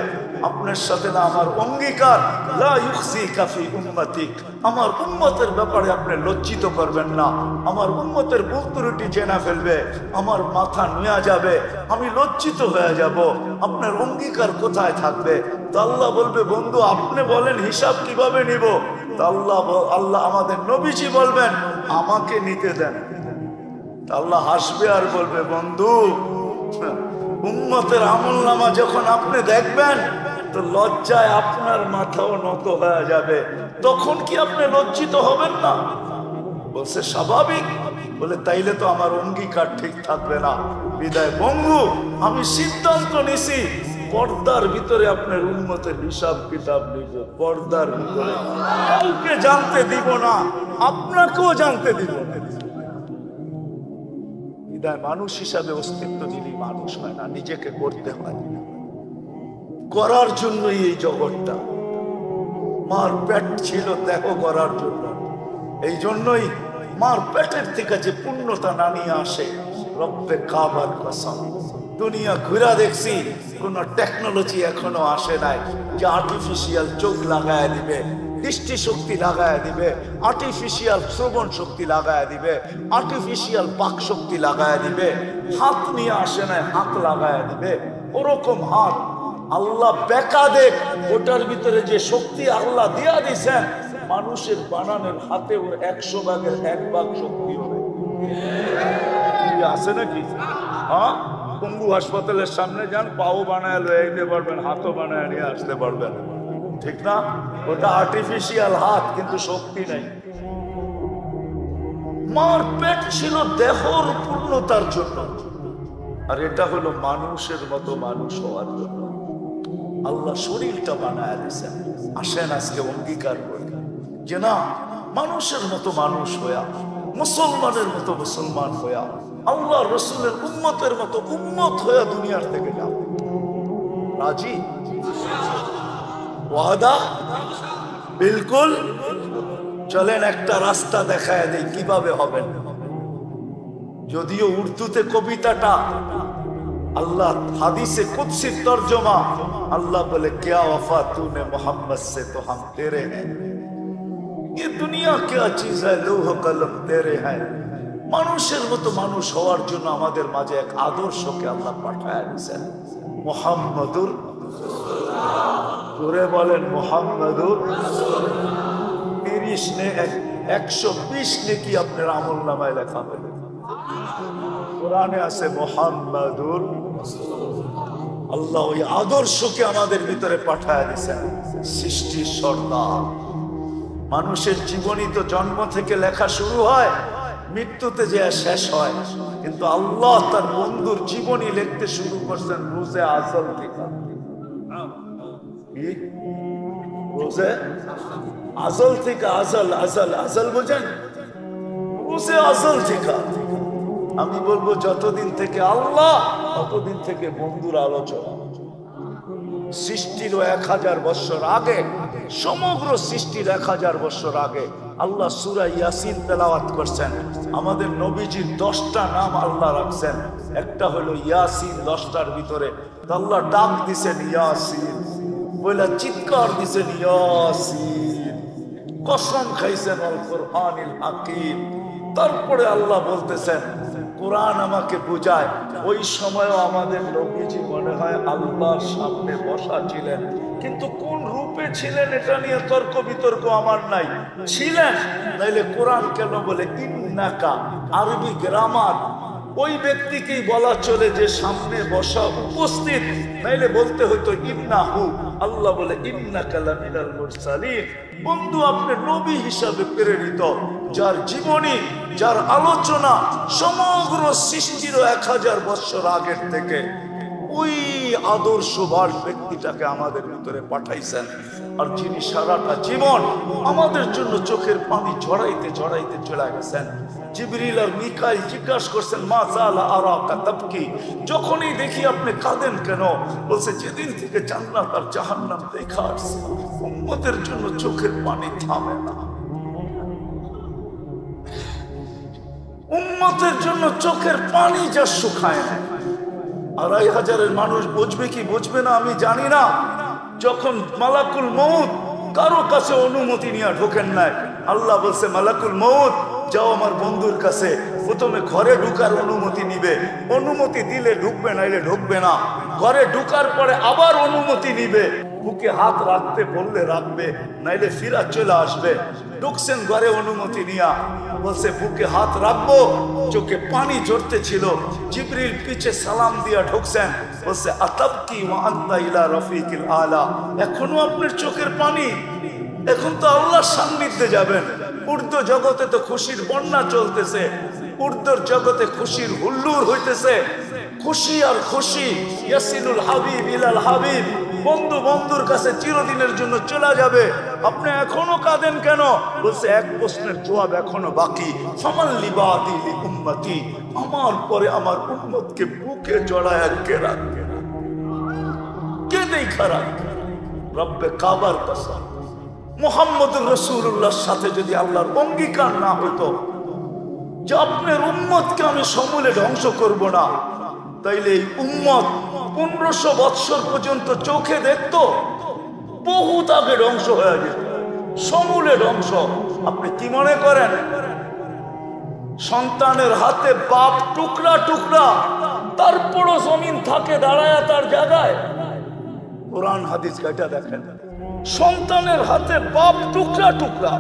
আপনার সাথে না আমার অঙ্গীকার, লা ইউখজিকা ফি উম্মতিক, আমার উম্মতের ব্যাপারে আপনি লজ্জিত করবেন না। আমার উম্মতের ভুল ত্রুটি জেনে ফেলবে, আমার মাথা নুয়ে যাবে, আমি লজ্জিত হয়ে যাব। আপনার অঙ্গীকার কোথায় থাকবে? তো আল্লাহ বলবে, বন্ধু আপনি বলেন হিসাব কিভাবে নিব? তো আল্লাহ আমাদের নবীজি বলবেন, আমাকে নিতে দেন। আল্লাহ হাসবে আর বলবে, বন্ধু উম্মতের আমলনামা যখন আপনি দেখবেন তো লজ্জায় আপনার মাথাও নত হয়ে যাবে। তখন কি আপনি লজ্জিত হবেন না? বলছে স্বাভাবিক। বলে তাইলে তো আমার অঙ্গীকার ঠিক থাকবে না। বিদায় বঙ্গু, আমি সিদ্ধান্ত নিছি পর্দার ভিতরে আপনার উম্মতের হিসাব কিতাব নিব। পর্দার ভিতরে কাউকে জানতে দিব না, আপনাকেও জানতে দিব না। মানুষ হিসাবে অস্তিত্ব নিলেই মানুষ হয় না, নিজেকে করতে হয়। করার জন্যই এই জগৎটা। মার পেট ছিল দেহ করার জন্য। এই জন্যই মার পেটের থেকে যে পূর্ণতা না নিয়ে আসে, রব্বে কাবার কসম, দুনিয়া ঘুরা দেখছি, কোন টেকনোলজি এখনো আসে নাই যে আর্টিফিশিয়াল চোখ লাগায় দিবে, দৃষ্টি শক্তি লাগায় দিবে, আর্টিফিশিয়াল শ্রবণ শক্তি লাগায় দিবে, আর্টিফিশিয়াল বাক শক্তি লাগায় দিবে। হাত নিয়ে আসে নাই, হাত লাগায় দিবে। ওরকম হাত আল্লাহ বেকা দেখ, ওটার ভিতরে যে শক্তি আল্লাহ দিয়া দিছেন, মানুষের বানানোর হাতে ওর 100 ভাগের 1 ভাগ শক্তি হবে। আছে নাকি? হ্যাঁ, পঙ্গু হাসপাতালের সামনে যান, পাও বানায় লয়ে যেতে পারবেন, হাতও বানায় নিয়ে আসতে পারবেন, ঠিক না? ওটা আর্টিফিশিয়াল হাত, কিন্তু শক্তি নাই। মার পেট ছিল দেহর পূর্ণতার জন্য, আর এটা হলো মানুষের মতো মানুষ হওয়ার জন্য। আল্লাহ শরীরটা বানায় দিয়েছেন। আসেন আজকে অঙ্গীকার করি যে না, মানুষের মতো মানুষ হইয়া, মুসলমানের মতো মুসলমান হইয়া, আল্লাহ রসুলের উম্মতের মতো উম্মত হইয়া দুনিয়ার থেকে যাব। রাজি? ওয়াদা? বিলকুল। চলেন একটা রাস্তা দেখায় দেই কিভাবে হবেন। যদিও উর্দুতে কবিতাটা, আল্লাহ হাদিসে কুদসির তর্জমা। আল্লাহ বলে, क्या वफा तूने मोहम्मद से तो हम तेरे हैं, ये दुनिया क्या चीज है, लौह कलम तेरे हैं। মানুষের মতো মানুষ হওয়ার জন্য আমাদের মাঝে এক আদর্শকে আল্লাহ পাঠায় দিয়েছেন, মুহাম্মাদুর রাসূলুল্লাহ। জোরে বলেন মুহাম্মাদুর রাসূলুল্লাহ। 30 নে 120 নেকি আপনার আমলনামায় লেখা হবে। কোরআনে আছে মুহাম্মাদুর রাসূলুল্লাহ। আল্লাহ ওই আদর্শকে আমাদের ভিতরে পাঠায় দিয়েছেন। সৃষ্টির সর্দার। মানুষের জীবনী তো জন্ম থেকে লেখা শুরু হয়, মৃত্যুতে যে শেষ হয়, কিন্তু আল্লাহ তার বন্ধুর জীবনী লিখতে শুরু করছেন রোজে আজল থেকে। রোজে আজল থেকে। আজল আজল আজল বোঝেন? রোজে আজল থেকে। আমি বলবো যতদিন থেকে আল্লাহ, ততদিন থেকে বন্ধুর আলোচনা। সৃষ্টির 1000 বছর আগে, সমগ্র সৃষ্টির 1000 বছর আগে আল্লাহ সূরা ইয়াসিন তেলাওয়াত করছেন। আমাদের নবীজির 10টা নাম আল্লাহ রাখছেন। একটা হলো ইয়াসিন, 10টার ভিতরে আল্লাহ ডাক দিছেন ইয়াসিন। বলে চিৎকার দিছেন ইয়াসিন, কসম খাইছেন আল কোরআনিল হাকিম। তারপরে আল্লাহ বলতেছেন কোরআন আমাকে বুঝায়, ওই সময়ও আমাদের নবীজি মনে হয় আল্লাহর সামনে বসা ছিলেন, কিন্তু কোন রূপে ছিলেন এটা নিয়ে তর্ক বিতর্ক আমার নাই, ছিলেন। নাইলে কোরআন কেন বলে ইন্নাকা? আরবি গ্রামার ওই ব্যক্তিকেই বলা চলে যে সামনে বসা উপস্থিত, নাইলে বলতে হইতো ইন্নাহু। আল্লাহ বলে ইন্নাকা লামিনাল মুরসালিন। বন্ধু, আপনি নবী হিসাবে প্রেরিত, যার জীবনী, যার আলোচনা সমগ্র সৃষ্টির 1000 বছর আগের থেকে ওই আদর্শবান ব্যক্তিটাকে আমাদের ভিতরে পাঠাইছেন। আর যিনি সারাটা জীবন আমাদের জন্য চোখের পানি ঝরাইতে ঝরাইতে চলে গেছেন। জিবরিল আর মিকাইল জিজ্ঞাসা করছেন মা জালা আরাকা তাবকি, যখনই দেখি আপনি কাঁদেন কেন? বলছে যেদিন থেকে জান্নাত আর জাহান্নাম দেখা আসছে উম্মতের জন্য চোখের পানি থামে না, উম্মতের জন্য চোখের পানি যা শুকায় না। 2500 মানুষ বুঝবে কি বুঝবে না আমি জানি না। যখন মালাকুল মউত কারো কাছে অনুমতি নিয়ে ঢোকেন নাই, আল্লাহ বলছে মালাকুল মউত যাও আমার বন্ধুর কাছে, প্রথমে ঘরে ঢুকার অনুমতি নিবে, অনুমতি দিলে ঢুকবে, নাইলে ঢুকবে না। ঘরে ঢুকার পরে আবার অনুমতি নিবে, বুকে হাত রাখতে বললে রাখবে, নাইলে ফিরা চলে আসবে। ঢুকছেন ঘরে অনুমতি নিয়া, বলছে বুকে হাত রাখবো, চোখে পানি ঝরতে ছিল। জিবরিল পিছে সালাম দিয়া ঢুকছেন, বলছে আতাবকি ওয়া আনতা ইলা রাফিকিল আলা, এখনো আপনার চোখের পানি? এখন তো আল্লাহর সান্নিধ্যে যাবেন। উর্দু জগতে তো খুশির বন্যা চলতেছে, উর্দুর জগতে খুশির হুল্লুর হইতেছে, খুশি আর খুশি। ইয়াসিনুল হাবিব ইলাল হাবিব, বন্ধু বন্ধুর কাছে চিরদিনের জন্য চলে যাবে। আপনি এখনো কাঁদেন কেন? বলছে এক প্রশ্নের জবাব এখনো বাকি। ফামাল্লি বাদি লি উম্মতি, আমার পরে আমার উম্মতকে বুকে জড়ায় কে রাখবে, কে দেখা রাখবে? রব্বে কাবার কসম, মুহাম্মদুর রাসূলুল্লাহর সাথে যদি আল্লাহর অঙ্গীকার না হতো যে আপনার উম্মতকে আমি সমূলে ধ্বংস করব না, তাইলে এই উম্মত 1500 বৎসর পর্যন্ত চোখে দেখতো, বহুত আগে ধ্বংস হয়ে যেত, সমূলে ধ্বংস। আপনি কি মনে করেন সন্তানের হাতে বাপ টুকরা টুকরা, তারপরও জমিন থাকে দাঁড়ায় তার জায়গায়? কোরআন হাদিস এটা দেখেন, সন্তানের হাতে বাপ টুকরা টুকরা,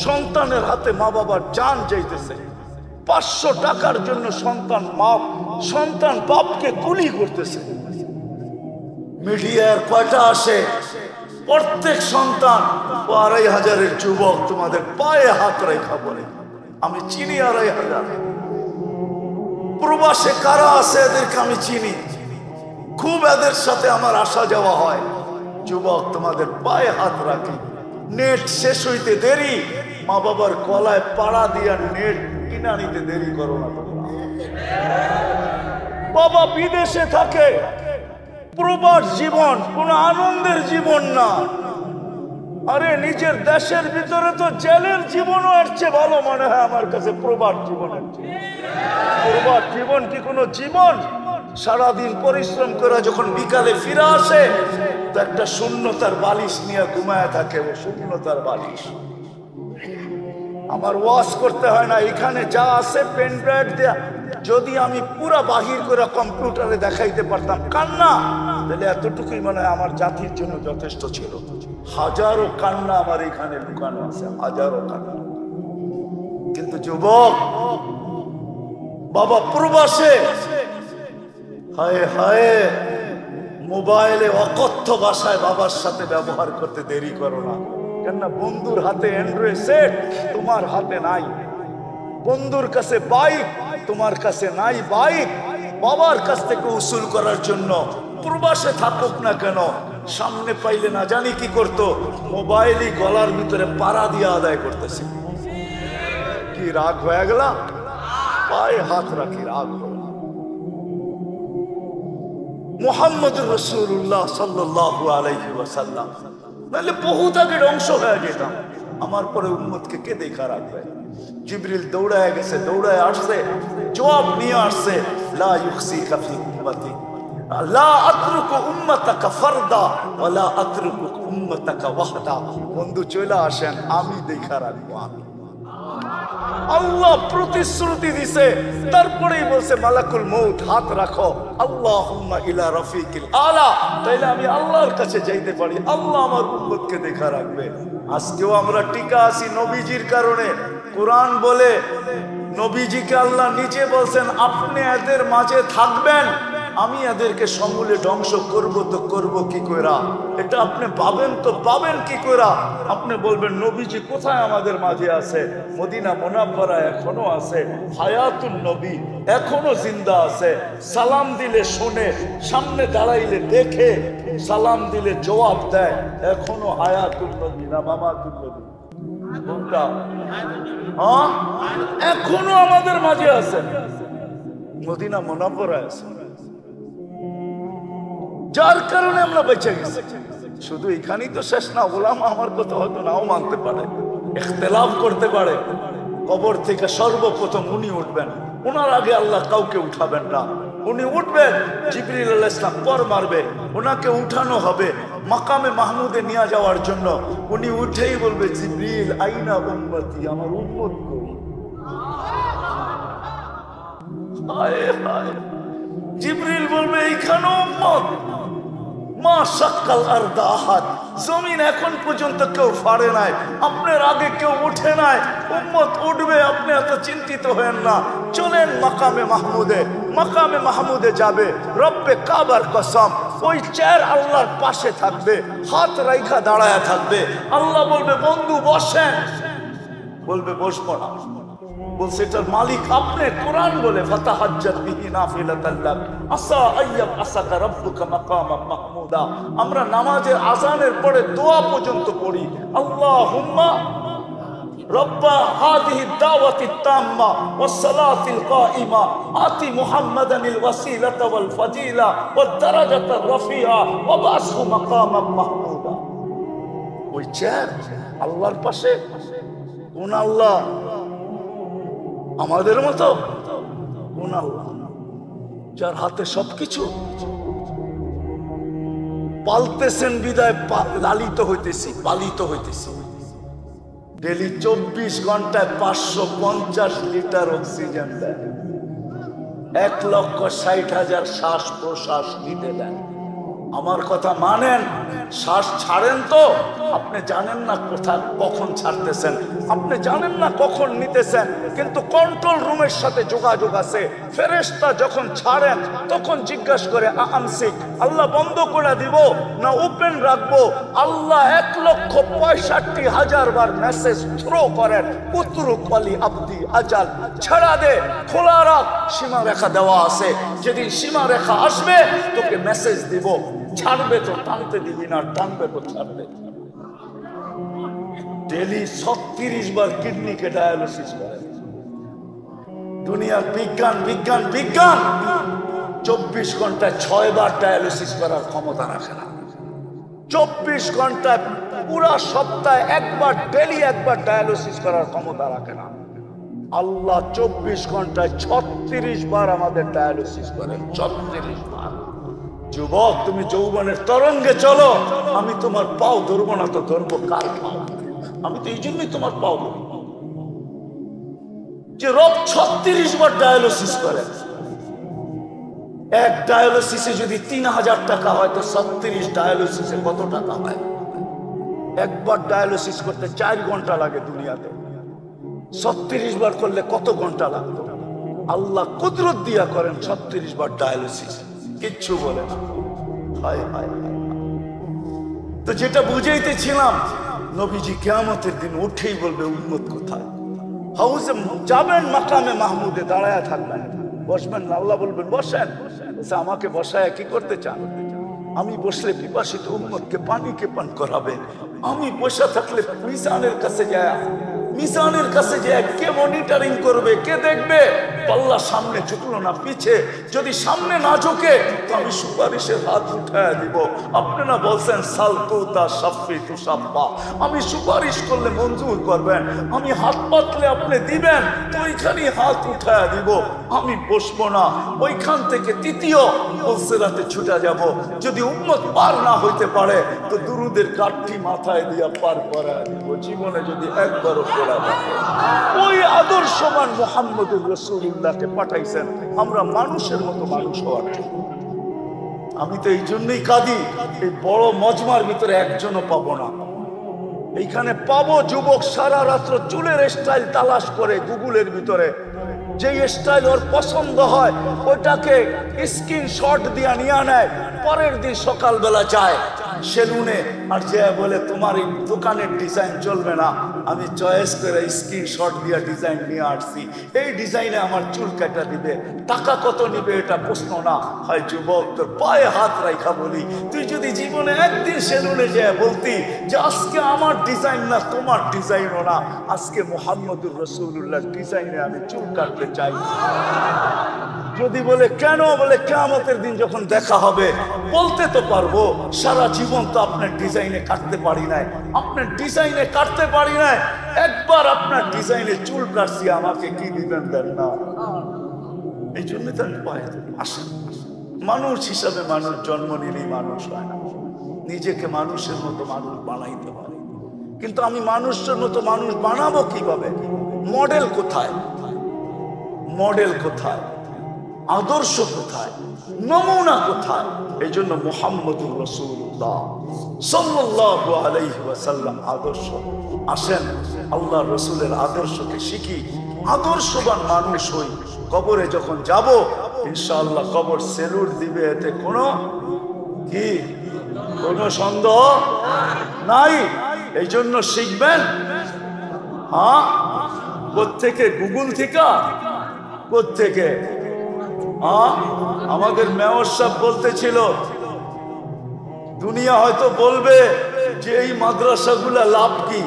সন্তানের হাতে মা বাবার জান যাইতেছে। 500 টাকার জন্য সন্তান বাপকে গুলি করতেছে। মিডিয়ার কয়টা আসে? প্রত্যেক সন্তান 2500 যুবক তোমাদের পায়ে হাত রেখা বলে, আমি চিনি 2500। প্রবাসে কারা আছে এদেরকে আমি চিনি, খুব এদের সাথে আমার আসা যাওয়া হয়। যুবক তোমাদের পায়ে হাত রাখি, নেট শেষ হইতে দেরি, মা বাবার গলায় পাড়া দিয়া নেট কিনা নিতে দেরি করো না তোমরা। বাবা বিদেশে থাকে, প্রবাস জীবন কোন আনন্দের জীবন না। আরে নিজের দেশের ভিতরে তো জেলের জীবনও আসছে ভালো মনে হয় আমার কাছে প্রবাস জীবনের। প্রবাস জীবন কি কোনো জীবন? সারাদিন পরিশ্রম করে যখন বিকালে ফিরে আসে তো একটা শূন্যতার বালিশ নিয়ে ঘুমায় থাকে, ও শূন্যতার বালিশ। আমার ওয়াশ করতে হয় না, এখানে যা আছে পেন ড্রাইভ দেয়া, যদি আমি পুরা বাহির করে কম্পিউটারে দেখাইতে পারতাম কান্না, তাহলে এতটুকুই মনে হয় আমার জাতির জন্য যথেষ্ট ছিল। হাজারো কান্না আমার এখানে লুকানো আছে, হাজারো কান্না। কিন্তু যুবক বাবা প্রবাসে, হায় হায়, মোবাইলে অকথ্য ভাষায় বাবার সাথে ব্যবহার করতে দেরি করো না। কেননা বন্ধুর হাতে অ্যান্ড্রয়েড সেট, তোমার হাতে নাই। বন্ধুর কাছে বাইক, তোমার কাছে নাই বাইক। বাবার কাছ থেকে উসুল করার জন্য প্রবাসে থাকুক না কেন, সামনে পাইলে না জানি কি করতো, মোবাইলই গলার ভিতরে পাড়া দিয়ে আদায় করতেছে। কি রাগ হয়ে গেল? পায়ে হাত রাখি, রাগ হলো। মুহাম্মদুর রাসূলুল্লাহ সাল্লাল্লাহু আলাইহি ওয়াসাল্লাম নাহলে বহুত আগে ধ্বংস হয়ে যেতাম। আমার পরে উম্মতকে কে দেখা রাখবে? জিবরিল দৌড়ায় গেছে, দৌড়ায় আসছে, জবাব নিয়ে আসছে, লা ইউখসিকা ফি উম্মতি, লা আতরুকু উম্মাতাকা ফারদা ওয়া লা আতরুকু উম্মাতাকা ওয়াহদা। বন্ধু চলে আসেন, আমি দেখা রাখবো। আমি আল্লাহ প্রতিশ্রুতি দিছে, তারপরেই বলছে মালাকুল মউত হাত রাখো, আল্লাহুম্মা ইলা রাফিকিল আলা। তাইলে আমি আল্লাহর কাছে যাইতে পারি, আল্লাহ আমার উম্মতকে দেখা রাখবে। আজকেও আমরা টিকা আছি নবীজির কারণে। কোরআন বলে নবীজিকে আল্লাহ নিজে বলছেন আপনি এদের মাঝে থাকবেন, আমি এদেরকে সমূলে ধ্বংস করব। তো করব কি কইরা? এটা আপনি পাবেন তো পাবেন কি কইরা? আপনি বলবেন নবীজি কোথায় আমাদের মাঝে আছে? মদিনা মুনাফফারা এখনো আছে, হায়াতুন নবী এখনো জিন্দা আছে। সালাম দিলে শোনে, সামনে দাঁড়াইলে দেখে, সালাম দিলে জবাব দেয়। এখনো হায়াতুন নবী না মামাতুন নবী? কোনটা? হ্যাঁ, এখনো আমাদের মাঝে আছে, মদিনা মুনাফফারা আছে, যার কারণে আমরা বেঁচে গেছি। শুধু এখানেই তো শেষ না, ওলামা আমার কথা হয়তো নাও মানতে পারে, ইখতিলাফ করতে পারে। কবর থেকে সর্বপ্রথম উনি উঠবেন, ওনার আগে আল্লাহ কাউকে উঠাবেন না। উনি উঠবেন, জিবরিল আলাইহিস সালাম পর মারবে, ওনাকে উঠানো হবে মাকামে মাহমুদে নিয়ে যাওয়ার জন্য। উনি উঠেই বলবে জিবরিল আইনা উম্মতি, আমার উম্মত কই? হায় হায়, জিবরিল বলবে এইখানে উম্মত। মা শাক্কাল আরদা আহাদ, জমিন এখন পর্যন্ত কেউ ফাড়ে নাই, আপনার আগে কেউ উঠে নাই, উম্মত উঠবে, আপনি এত চিন্তিত হয়েন না। চলেন মাকামে মাহমুদে। মাকামে মাহমুদে যাবে, রব্বে কাবার কসম ওই চেয়ার আল্লাহর পাশে থাকবে, হাত রাইখা দাঁড়ায়া থাকবে। আল্লাহ বলবে বন্ধু বসেন, বলবে বসবো না। বলছে এটার মালিক আপনি। কোরআন বলে ফাতাহাজ্জাত বিহি নাফিলাতাল লাক আসা আইয়াব আসাকা রাব্বুকা মাকামাম মাহমুদা। আমরা নামাজের আযানের পরে দোয়া পর্যন্ত পড়ি, আল্লাহুম্মা রব্বা হাদিহি দাওয়াতিত তাম্মা ওয়াস সালাতিল কাইমা আতি মুহাম্মাদানিল ওয়াসিলাতা ওয়াল ফাজিলা ওয়াদ দারাজাতার রাফিআ ওয়া বাসহু মাকামাম মাহমুদা। ওই চেয়ার আল্লাহর পাশে। কোন আল্লাহ? আমাদের মতো? কোন আল্লাহ? যার হাতে সবকিছু। পালতেছেন বিদায় লালিত হইতেছি, পালিত হইতেছি। ডেলি 24 ঘন্টায় 550 লিটার অক্সিজেন দেন, 1,60,000 শ্বাস প্রশ্বাস নিতে দেন। আমার কথা মানেন, শ্বাস ছাড়েন তো আপনি জানেন না কোথা কখন ছাড়তেছেন, আপনি জানেন না কখন নিতেছেন, কিন্তু কন্ট্রোল রুমের সাথে যোগাযোগ আছে। ফেরেশতা যখন ছাড়েন তখন জিজ্ঞাসা করে আমসিক, আল্লাহ বন্ধ করে দিব না ওপেন রাখবো? আল্লাহ 1,65,000 বার মেসেজ থ্রো করেন, উতরুক ওয়ালি আব্দি আজাল, ছাড়া দে, খোলা রাখ, সীমা রেখা দেওয়া আছে। যেদিন সীমা রেখা আসবে তোকে মেসেজ দিব, ছাড়বে তো টানতে দিবি না, টানবে তো ছাড়বে। ডেলি 36 বার কিডনিকে ডায়ালিসিস করে। দুনিয়ার বিজ্ঞান বিজ্ঞান বিজ্ঞান 24 ঘন্টায় 6 বার ডায়ালিসিস করার ক্ষমতা রাখে না। 24 ঘন্টায় পুরা সপ্তাহে একবার, ডেলি একবার ডায়ালিসিস করার ক্ষমতা রাখে না। আল্লাহ 24 ঘন্টায় 36 বার আমাদের ডায়ালিসিস করেন, 36 বার। যুবক তুমি যৌবনের তরঙ্গে চলো, আমি তোমার পাও ধরবো না তো ধরবো কার পাও? আমি তো এই জন্যই তোমার পাও ধরি যে রব 36 বার ডায়ালিসিস করে। এক ডায়ালিসিসে যদি 3000 টাকা হয় তো 36 ডায়ালিসিসে কত টাকা হয়? একবার ডায়ালিসিস করতে 4 ঘন্টা লাগে দুনিয়াতে, 36 বার করলে কত ঘন্টা লাগতো? আল্লাহ কুদরত দিয়া করেন 36 বার ডায়ালিসিস, কিচ্ছু বলে না। তো যেটা বুঝাইতেছিলাম, নবীজি কিয়ামতের দিন উঠেই বলবে উম্মত কোথায়? হাউজে যাবেন, মাকামে মাহমুদে দাঁড়ায়া থাকবেন, বসবেন না। আল্লাহ বলবেন বসেন। আমাকে বসায় কি করতে চান? আমি বসলে পিপাসিত উম্মতকে পানিকে পান করাবে। আমি বসে থাকলে মিজানের কাছে যায়, মিজানের কাছে যায় কে মনিটরিং করবে, কে দেখবে? পাল্লা সামনে ঝুঁকলো না পিছে, যদি সামনে না ঝুঁকে তো আমি সুপারিশের হাত উঠায় দিব। আপনারা বলছেন সালতুতা সাফি তু সাফা, আমি সুপারিশ করলে মঞ্জুর করবেন, আমি হাত পাতলে আপনি দিবেন, তো ওইখানেই হাত উঠায় দিব, আমি বসবো না। ওইখান থেকে তৃতীয় সিরাতে ছুটে যাব। যদি উম্মত পার না হইতে পারে তো দুরুদের কাঠি মাথায় দিয়া পার করায় দিব। জীবনে যদি একবারও পড়া থাকে, ওই আদর্শবান মুহাম্মদুর রাসূলুল্লাহকে পাঠাইছেন আমরা মানুষের মতো মানুষ হওয়ার জন্য। আমি তো এই জন্যই কাঁদি, এই বড় মজমার ভিতরে একজনও পাবো না। এইখানে পাবো যুবক সারা রাত্র চুলের স্টাইল তালাশ করে গুগলের ভিতরে, যে স্টাইল ওর পছন্দ হয় ওটাকে স্ক্রিনশট দিয়ে নিয়ে নেয়, পরের দিন সকালবেলা যায় সেলুনে আর যে বলে তোমার এই দোকানের ডিজাইন চলবে না, আমি চয়েস করে স্ক্রিনশট দিয়ে ডিজাইন নিয়ে আসছি, এই ডিজাইনে আমার চুল কাটা দিবে, টাকা কত নিবে এটা প্রশ্ন না। হয় যুবক তোর পায়ে হাত রাখা বলি, তুই যদি জীবনে একদিন সেলুনে যায় বলতি যে আজকে আমার ডিজাইন না তোমার ডিজাইনও না, আজকে মুহাম্মদুর রাসূলুল্লাহর ডিজাইনে আমি চুল কাটতে চাই, যদি বলে কেন, বলে কিয়ামতের দিন যখন দেখা হবে বলতে তো পারবো সারা জীবন তো আপনার ডিজাইনে কাটতে পারি নাই, আপনার ডিজাইনে কাটতে পারি নাই, একবার আপনার ডিজাইনে চুল কাটছি, আমাকে কি দিবেন দেন না। এই জন্য তো আমি পাই আসেন, মানুষ হিসাবে মানুষ জন্ম নিলেই মানুষ হয় না, নিজেকে মানুষের মতো মানুষ বানাইতে পারে। কিন্তু আমি মানুষের মতো মানুষ বানাবো কিভাবে? মডেল কোথায়? মডেল কোথায়? আদর্শ কোথায়? নমুনা কোথায়? এই জন্য মুহাম্মদুর রাসূলুল্লাহ সাল্লাল্লাহু আলাইহি ওয়াসাল্লাম আদর্শ। আসেন আল্লাহর রাসূলের আদর্শকে শিখি, আদর্শবান মানুষ হই। কবরে যখন যাব ইনশাআল্লাহ কবর সেলুট দিবে, এতে কোনো কি কোনো সন্দেহ নাই। এই জন্য শিখবেন। হ্যাঁ, কোত্থেকে? গুগল থেকে? কোত্থেকে? আমাদের মেয়র সাহেব বলতেছিল দুনিয়া হয়তো বলবে যে এই মাদ্রাসাগুলা লাভ কি,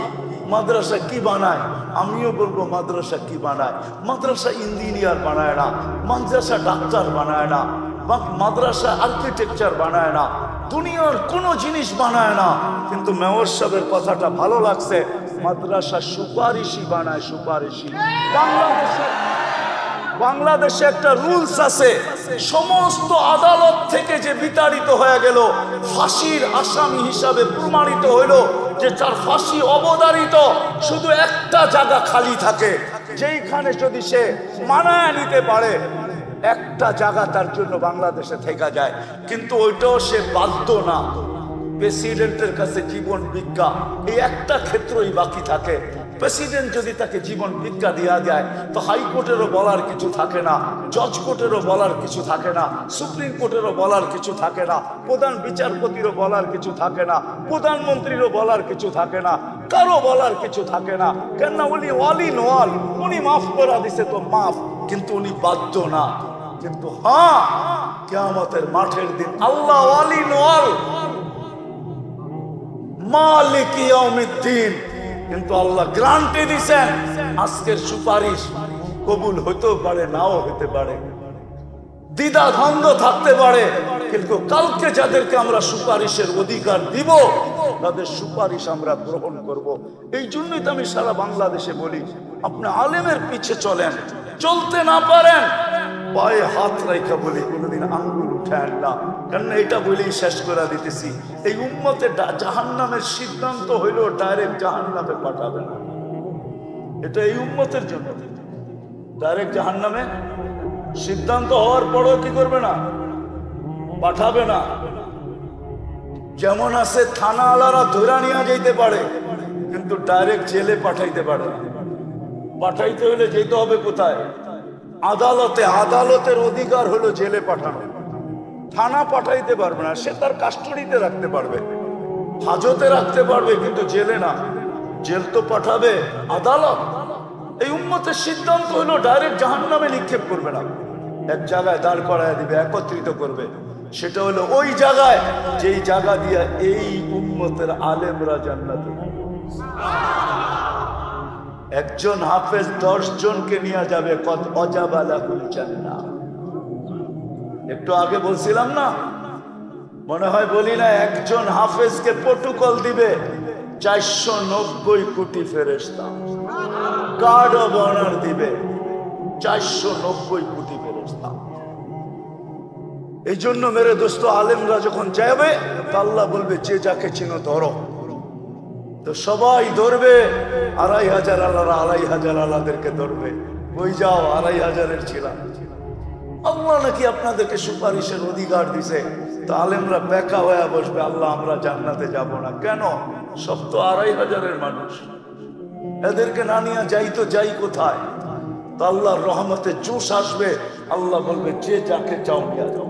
মাদ্রাসা কি বানায়? আমিও বলবো মাদ্রাসা কি বানায়? মাদ্রাসা ইঞ্জিনিয়ার বানায় না, মাদ্রাসা ডাক্তার বানায় না, মাদ্রাসা আর্কিটেকচার বানায় না, দুনিয়ার কোনো জিনিস বানায় না। কিন্তু মেয়র সাহেবের কথাটা ভালো লাগছে, মাদ্রাসা সুপারিশি বানায়, সুপারিশি। বাংলাদেশে একটা রুলস আছে, সমস্ত আদালত থেকে যে বিতাড়িত হয়ে গেল, ফাঁসির আসামি হিসাবে প্রমাণিত হইল যে তার ফাঁসি অবধারিত, শুধু একটা জায়গা খালি থাকে, যেইখানে যদি সে মানায় নিতে পারে একটা জায়গা তার জন্য বাংলাদেশে থেকে যায়। কিন্তু ওইটাও সে বাধ্য না। প্রেসিডেন্টের কাছে জীবন ভিক্ষা, এই একটা ক্ষেত্রই বাকি থাকে। প্রেসিডেন্ট যদি তাকে জীবন ভিক্ষা দেওয়া যায় তো হাইকোর্টেরও বলার কিছু থাকে না, জজ কোর্টেরও বলার কিছু থাকে না, সুপ্রিম কোর্টেরও বলার কিছু থাকে না, প্রধান বিচারপতিরও বলার কিছু থাকে না, প্রধানমন্ত্রীরও বলার কিছু থাকে না, কারো বলার কিছু থাকে না। কেননা উনি অল ইন অল, উনি মাফ করা দিছে তো মাফ, কিন্তু উনি বাধ্য না। কিন্তু হ্যাঁ, কিয়ামতের মাঠের দিন আল্লাহ অল ইন অল, মালিক ইয়াউমিদ্দিন, কিন্তু আল্লাহ গ্যারান্টি দিয়েছেন আজকের সুপারিশ কবুল হইতেও পারে, নাও হতে পারে, দ্বিধা দ্বন্দ্ব থাকতে পারে, কিন্তু কালকে যাদেরকে আমরা সুপারিশের অধিকার দিব তাদের সুপারিশ আমরা গ্রহণ করব। এই জন্যই তো আমি সারা বাংলাদেশে বলি, আপনি আলেমের পিছে চলেন, চলতে না পারেন পায়ে হাত রাখা বলি, কোনোদিন আঙ্গুল উঠায় না। কেন এটা বলেই শেষ করে দিতেছি, এই উম্মতে জাহান্নামের সিদ্ধান্ত হইল ডাইরেক্ট জাহান্নামে পাঠাবে না। এটা এই উম্মতের জন্য ডাইরেক্ট জাহান্নামে সিদ্ধান্ত হওয়ার পরও কি করবে না? পাঠাবে না। যেমন আছে থানা আলারা ধরে নিয়ে যাইতে পারে, কিন্তু ডাইরেক্ট জেলে পাঠাইতে পারে না। পাঠাইতে হলে যেতে হবে কোথায়? আদালতে। আদালতের অধিকার হলো জেলে পাঠানো, থানা পাঠাইতে পারবে না। সে তার কাস্টডিতে রাখতে পারবে, হাজতে রাখতে পারবে, কিন্তু জেলে না। জেল তো পাঠাবে আদালত। এই উম্মতের সিদ্ধান্ত হলো ডাইরেক্ট জাহান্নামে নিক্ষেপ করবে না, এক জায়গায় দাঁড় করায় দিবে, একত্রিত করবে। সেটা হলো ওই জায়গায় যেই জায়গা দিয়ে এই উম্মতের আলেমরা জান্নাতে। একজন হাফেজ 10 জনকে নিয়ে যাবে, কত অজাবালাকুল জান্নাহ। একটু আগে বলছিলাম না, মনে হয় বলি না, একজন হাফেজকে প্রটোকল দিবে 490 কোটি ফেরেশতা, গার্ড অব অনার দিবে 490 কোটি ফেরেশতা। এই জন্য মেরে দোস্ত, আলেমরা যখন যাবে তো আল্লাহ বলবে যে যাকে চিনো ধরো। তো সবাই ধরবে, 2500 আল্লাহরা 2500 আল্লাহদেরকে ধরবে। কই যাও, 2500-এর ছিলাম। আল্লাহ নাকি আপনাদেরকে সুপারিশের অধিকার দিছে। তো আলেমরা বেকা হয়ে বসবে, আল্লাহ আমরা জান্নাতে যাব না কেন? সব তো 2500-এর মানুষ, এদেরকে না নিয়ে যাই তো যাই কোথায়? তো আল্লাহর রহমতে জোশ আসবে, আল্লাহ বলবে যে যাকে চাও নিয়ে যাও।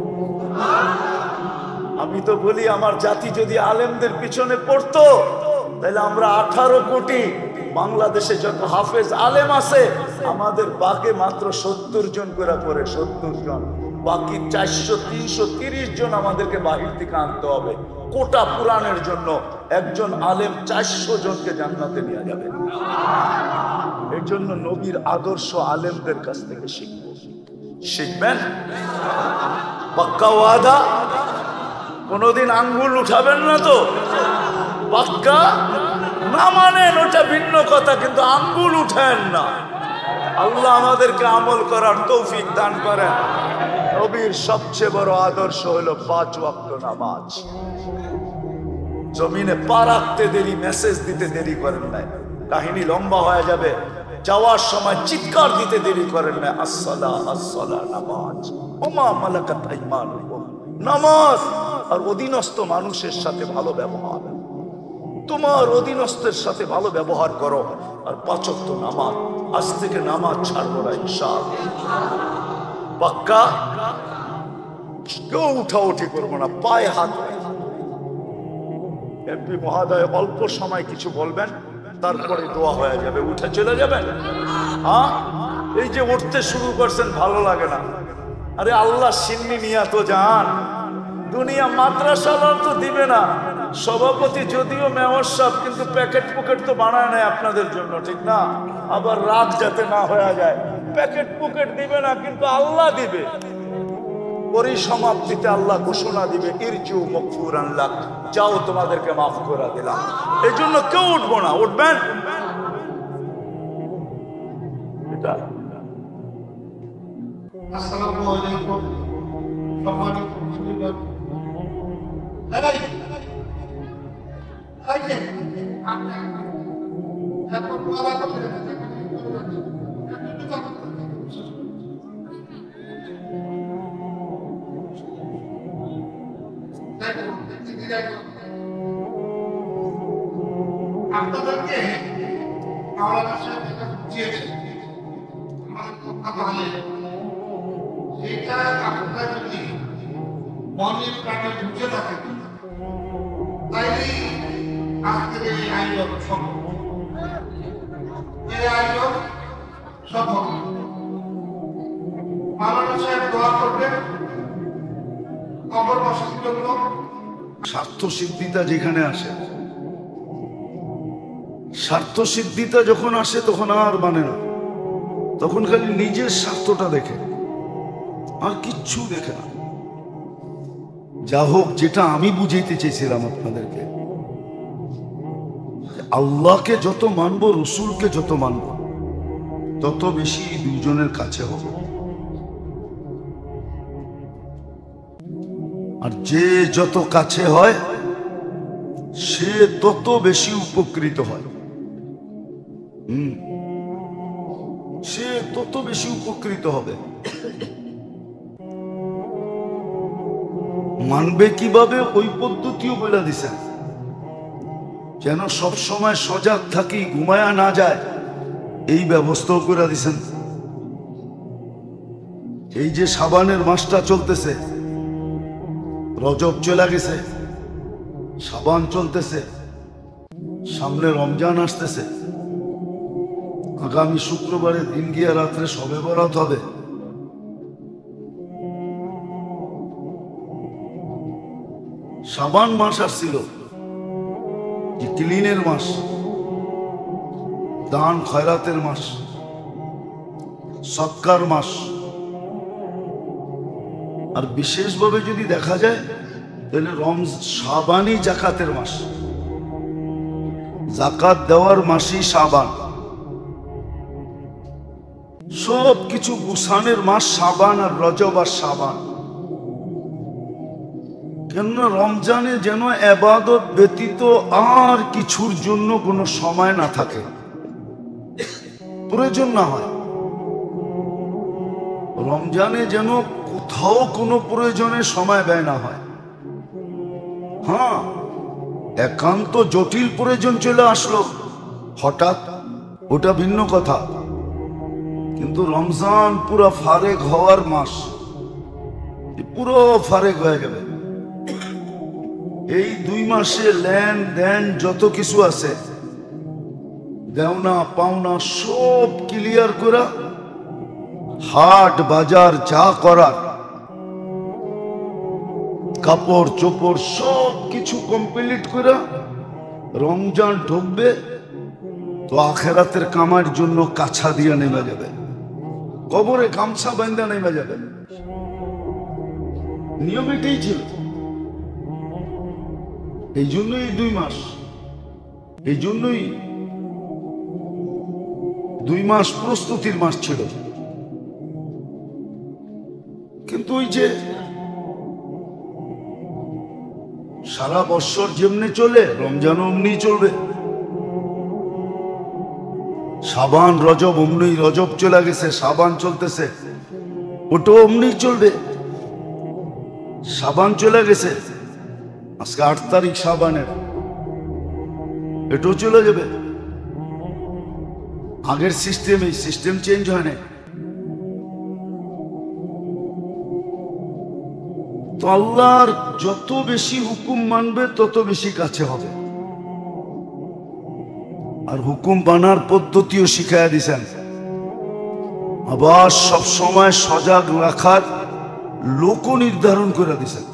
আমি তো বলি, আমার জাতি যদি আলেমদের পিছনে পড়তো তাহলে আমরা 18 কোটি, বাংলাদেশে যত হাফেজ আলেম আছে আমাদের বাকে মাত্র 70 জন করে পড়ে, 70 জন। বাকি 400-330 জন আমাদেরকে বাহির থেকে আনতে হবে কোটা পুরাণের জন্য। একজন আলেম 400 জনকে জান্নাতে নিয়ে যাবে। এর জন্য নবীর আদর্শ আলেমদের কাছ থেকে শিখবেন। পাক্কা ওয়াদা, কোনদিন আঙ্গুল উঠাবেন না তো? পাক্কা না মানেন ওটা ভিন্ন কথা, কিন্তু আঙ্গুল উঠেন না। আল্লাহ আমাদেরকে আমল করার তৌফিক দান করেন। নবীর সবচেয়ে বড় আদর্শ হলো 5 ওয়াক্ত নামাজ। জমিনে পা রাখতে দেরি, মেসেজ দিতে দেরি করেন নাই। কাহিনী লম্বা হয়ে যাবে। যাওয়ার সময় চিৎকার দিতে দেরি করেন না, আসসালাহ আসসালাহ, নামাজ। ওমা মালাকাত আইমানুকুম, নামাজ। আর অধীনস্থ মানুষের সাথে ভালো ব্যবহার, তোমার অধীনস্থের সাথে ভালো ব্যবহার করো। আর 5 ওয়াক্ত নামাজ, আজ থেকে নামাজ ছাড়বো না ইনশাআল্লাহ। পাক্কা? কেউ উঠাউঠি করবো না, পায়ে হাত। এমপি মহোদয় অল্প সময় কিছু বলবেন, তারপরে দোয়া হয়ে যাবে, উঠে চলে যাবেন। হ্যাঁ, এই যে উঠতে শুরু করছেন ভালো লাগে না। আরে আল্লাহ সিন্নি নিয়া তো যান। দুনিয়া মাদ্রাসাওয়ালা তো দিবে না। সভাপতি যদিও মেয়র সাহেব, কিন্তু প্যাকেট পকেট তো বানায় নাই আপনাদের জন্য, ঠিক না? আবার রাত যাতে না হয়ে যায়, প্যাকেট পকেট দিবে না, কিন্তু আল্লাহ দিবে। পরিসমাপ্তিতে আল্লাহ ঘোষণা দিবে, ইরজু মাগফুরান লাক, যাও তোমাদেরকে মাফ করে দিলাম। এই জন্য কেউ উঠবো না। উঠবেন? এটা আসসালামু আলাইকুম সম্মানিত মুসলিম। আপনাদেরকে মাওলানা সাহেব যেটা বুঝিয়েছেন, সেটা আপনারা যদি মনের প্রাণে বুঝে থাকেন, তাইলে আজকের এই আয়োজন সম্ভব। এই আয়োজন সম্ভব। মাওলানা সাহেব দোয়া করবেন কবর বসানোর জন্য। স্বার্থ সিদ্ধিতা যেখানে আসে, স্বার্থ সিদ্ধিতা যখন আসে তখন আর মানে না, তখন খালি নিজের স্বার্থটা দেখে, আর কিচ্ছু দেখে না। যা হোক, যেটা আমি বুঝাইতে চেয়েছিলাম আপনাদেরকে, আল্লাহকে যত মানবো, রসুলকে যত মানবো, তত বেশি দুইজনের কাছে হবে। আর যে যত কাছে হয় সে তত বেশি উপকৃত হয়। সে তত বেশি উপকৃত হবে। মানবে কিভাবে ওই পদ্ধতিও বলে দিছেন, যেন সব সময় সজাগ থাকি, ঘুমায়া না যায়, এই ব্যবস্থাও করে দিছেন। এই যে শাবানের মাসটা চলতেছে, রজব চলে গেছে, শাবান চলতেছে, সামনে রমজান আসতেছে, আগামী শুক্রবারে দিন গিয়া রাত্রে শবে বরাত হবে। শাবান মাস আসছিল, যে ক্লিনের মাস, দান খয়রাতের মাস, সৎকার মাস। আর বিশেষভাবে যদি দেখা যায় তাহলে শাবানি জাকাতের মাস, জাকাত দেওয়ার মাসই শাবান। সব কিছু গুছানের মাস শাবান আর রজব আর শাবান। কেননা রমজানে যেন ইবাদত ব্যতীত আর কিছুর জন্য কোনো সময় না থাকে, প্রয়োজন না হয়। রমজানে যেন কোথাও কোনো প্রয়োজনে সময় ব্যয় না হয়। হ্যাঁ, একান্ত জটিল প্রয়োজন চলে আসলো হঠাৎ, ওটা ভিন্ন কথা। কিন্তু রমজান পুরো ফারেক হওয়ার মাস, পুরো ফারেক হয়ে যাবে। এই 2 মাসে লেন দেন যত কিছু আছে, দেওনা পাওনা সব ক্লিয়ার করা, হাট বাজার যা করার, কাপড় চোপড় সব কিছু কমপ্লিট করা, রমজান ঢুকবে তো আখেরাতের কামার জন্য কাছা দিয়ে নেমে যাবে, কবরে গামছা বান্ধা নেমে যাবে। নিয়ম এটাই ছিল। এই জন্যই 2 মাস, এই জন্যই 2 মাস প্রস্তুতির মাস ছিল। কিন্তু ওই যে সারা বছর যেমনি চলে, রমজান অমনি চলবে। শাবান রজব অমনি, রজব চলে গেছে, শাবান চলতেছে, ওটাও অমনি চলবে। শাবান চলে গেছে, আজকে 8 তারিখ শাবানের, এটাও চলে যাবে। আগের সিস্টেম, এই সিস্টেম চেঞ্জ হয় না। তো আল্লাহর যত বেশি হুকুম মানবে তত বেশি কাছে হবে। আর হুকুম মানার পদ্ধতিও শিখাইয়া দিছেন। আবার সব সময় সজাগ রাখার লোক নির্ধারণ করে দিছেন,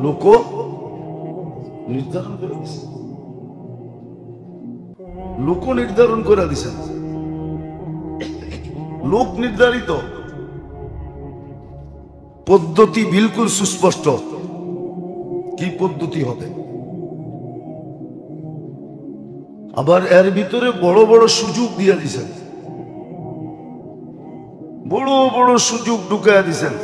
লোক নির্ধারণ করে দিছেন, লোক নির্ধারণ করে দিছেন। লোক নির্ধারিত পদ্ধতি বিলকুল সুস্পষ্ট, কি পদ্ধতি হবে। আবার এর ভিতরে বড় বড় সুযোগ দিয়ে দিছেন, বড় বড় সুযোগ ঢুকাইয়া দিছেন,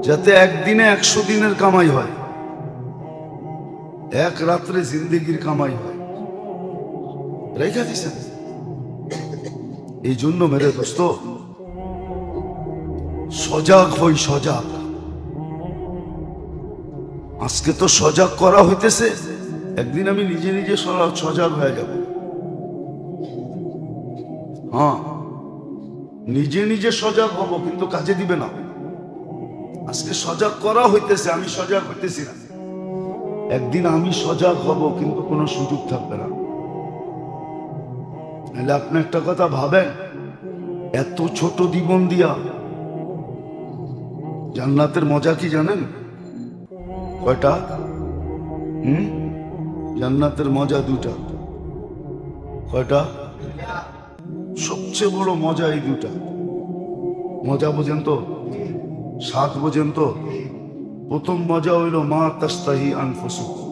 যাতে একদিনে 100 দিনের কামাই হয়, এক রাত্রে জিন্দেগির কামাই হয়, রেখা দিছেন। এই জন্য মেরে দোস্ত, সজাগ হই, সজাগ। আজকে তো সজাগ করা হইতেছে, একদিন আমি নিজে নিজে সজাগ হয়ে যাব। হ্যাঁ, নিজে নিজে সজাগ হব, কিন্তু কাজে দিবে না। আজকে সজাগ করা হইতেছে, আমি সজাগ হইতেছি না। একদিন আমি সজাগ হব, কিন্তু কোনো সুযোগ থাকবে না। তাহলে আপনি একটা কথা ভাবেন, এত ছোট জীবন দিয়া জান্নাতের মজা কি জানেন? কয়টা? জান্নাতের মজা 2টা। কয়টা? সবচেয়ে বড় মজা এই 2টা। মজা বোঝেন তো? স্বাদ বোঝেন তো? প্রথম মজা হইল মা তাস্তাহি আনফুসুকুম,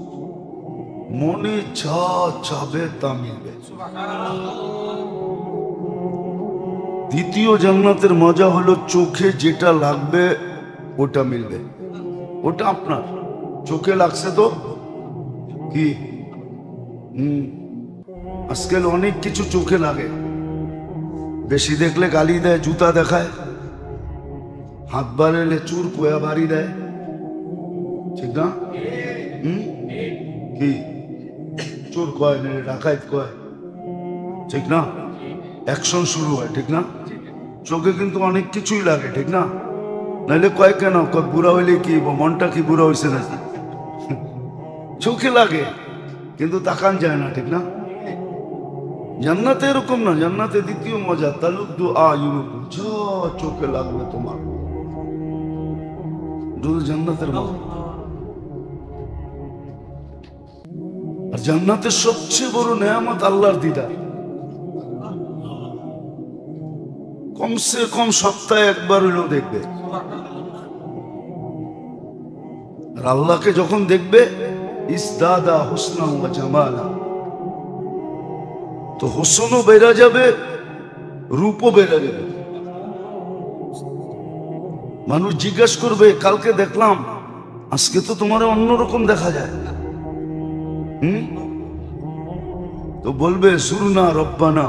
মনে যা চাবে তা মিলবে। দ্বিতীয় জান্নাতের মজা হলো চোখে যেটা লাগবে ওটা মিলবে, ওটা আপনার। চোখে লাগছে তো কি? আজকাল অনেক কিছু চোখে লাগে। বেশি দেখলে গালি দেয়, জুতা দেখায়, হাত বাড়ালে চুর পোয়া বাড়ি দেয়, ঠিক না? কি চোর কয়, ডাকাইত কয়, ঠিক না? অ্যাকশন শুরু হয়, ঠিক না? চোখে কিন্তু অনেক কিছুই লাগে, ঠিক না? নাইলে কয় কেন, কয় বুড়া হইলে কি, মনটা কি বুড়া হয়েছে নাকি? চোখে লাগে কিন্তু তাকান যায় না, ঠিক না? জান্নাতে এরকম না। জান্নাতে দ্বিতীয় মজা, তালুদ্দু আয়ুনুকুম, যা চোখে লাগবে তোমার, জান্নাতের মজা। আর জান্নাতের সবচেয়ে বড় নেয়ামত আল্লাহর দিদার। কমসে কম সপ্তাহে একবার হলেও দেখবে। আর আল্লাহকে যখন দেখবে ইসদাদা হুসনা ওয়া জামালা, তো হোসনও বেড়ে যাবে, রূপও বেড়ে যাবে। মানুষ জিজ্ঞেস করবে কালকে দেখলাম, আজকে তো তোমার অন্যরকম দেখা যায়। তো বলবে সুরনা রব্বানা,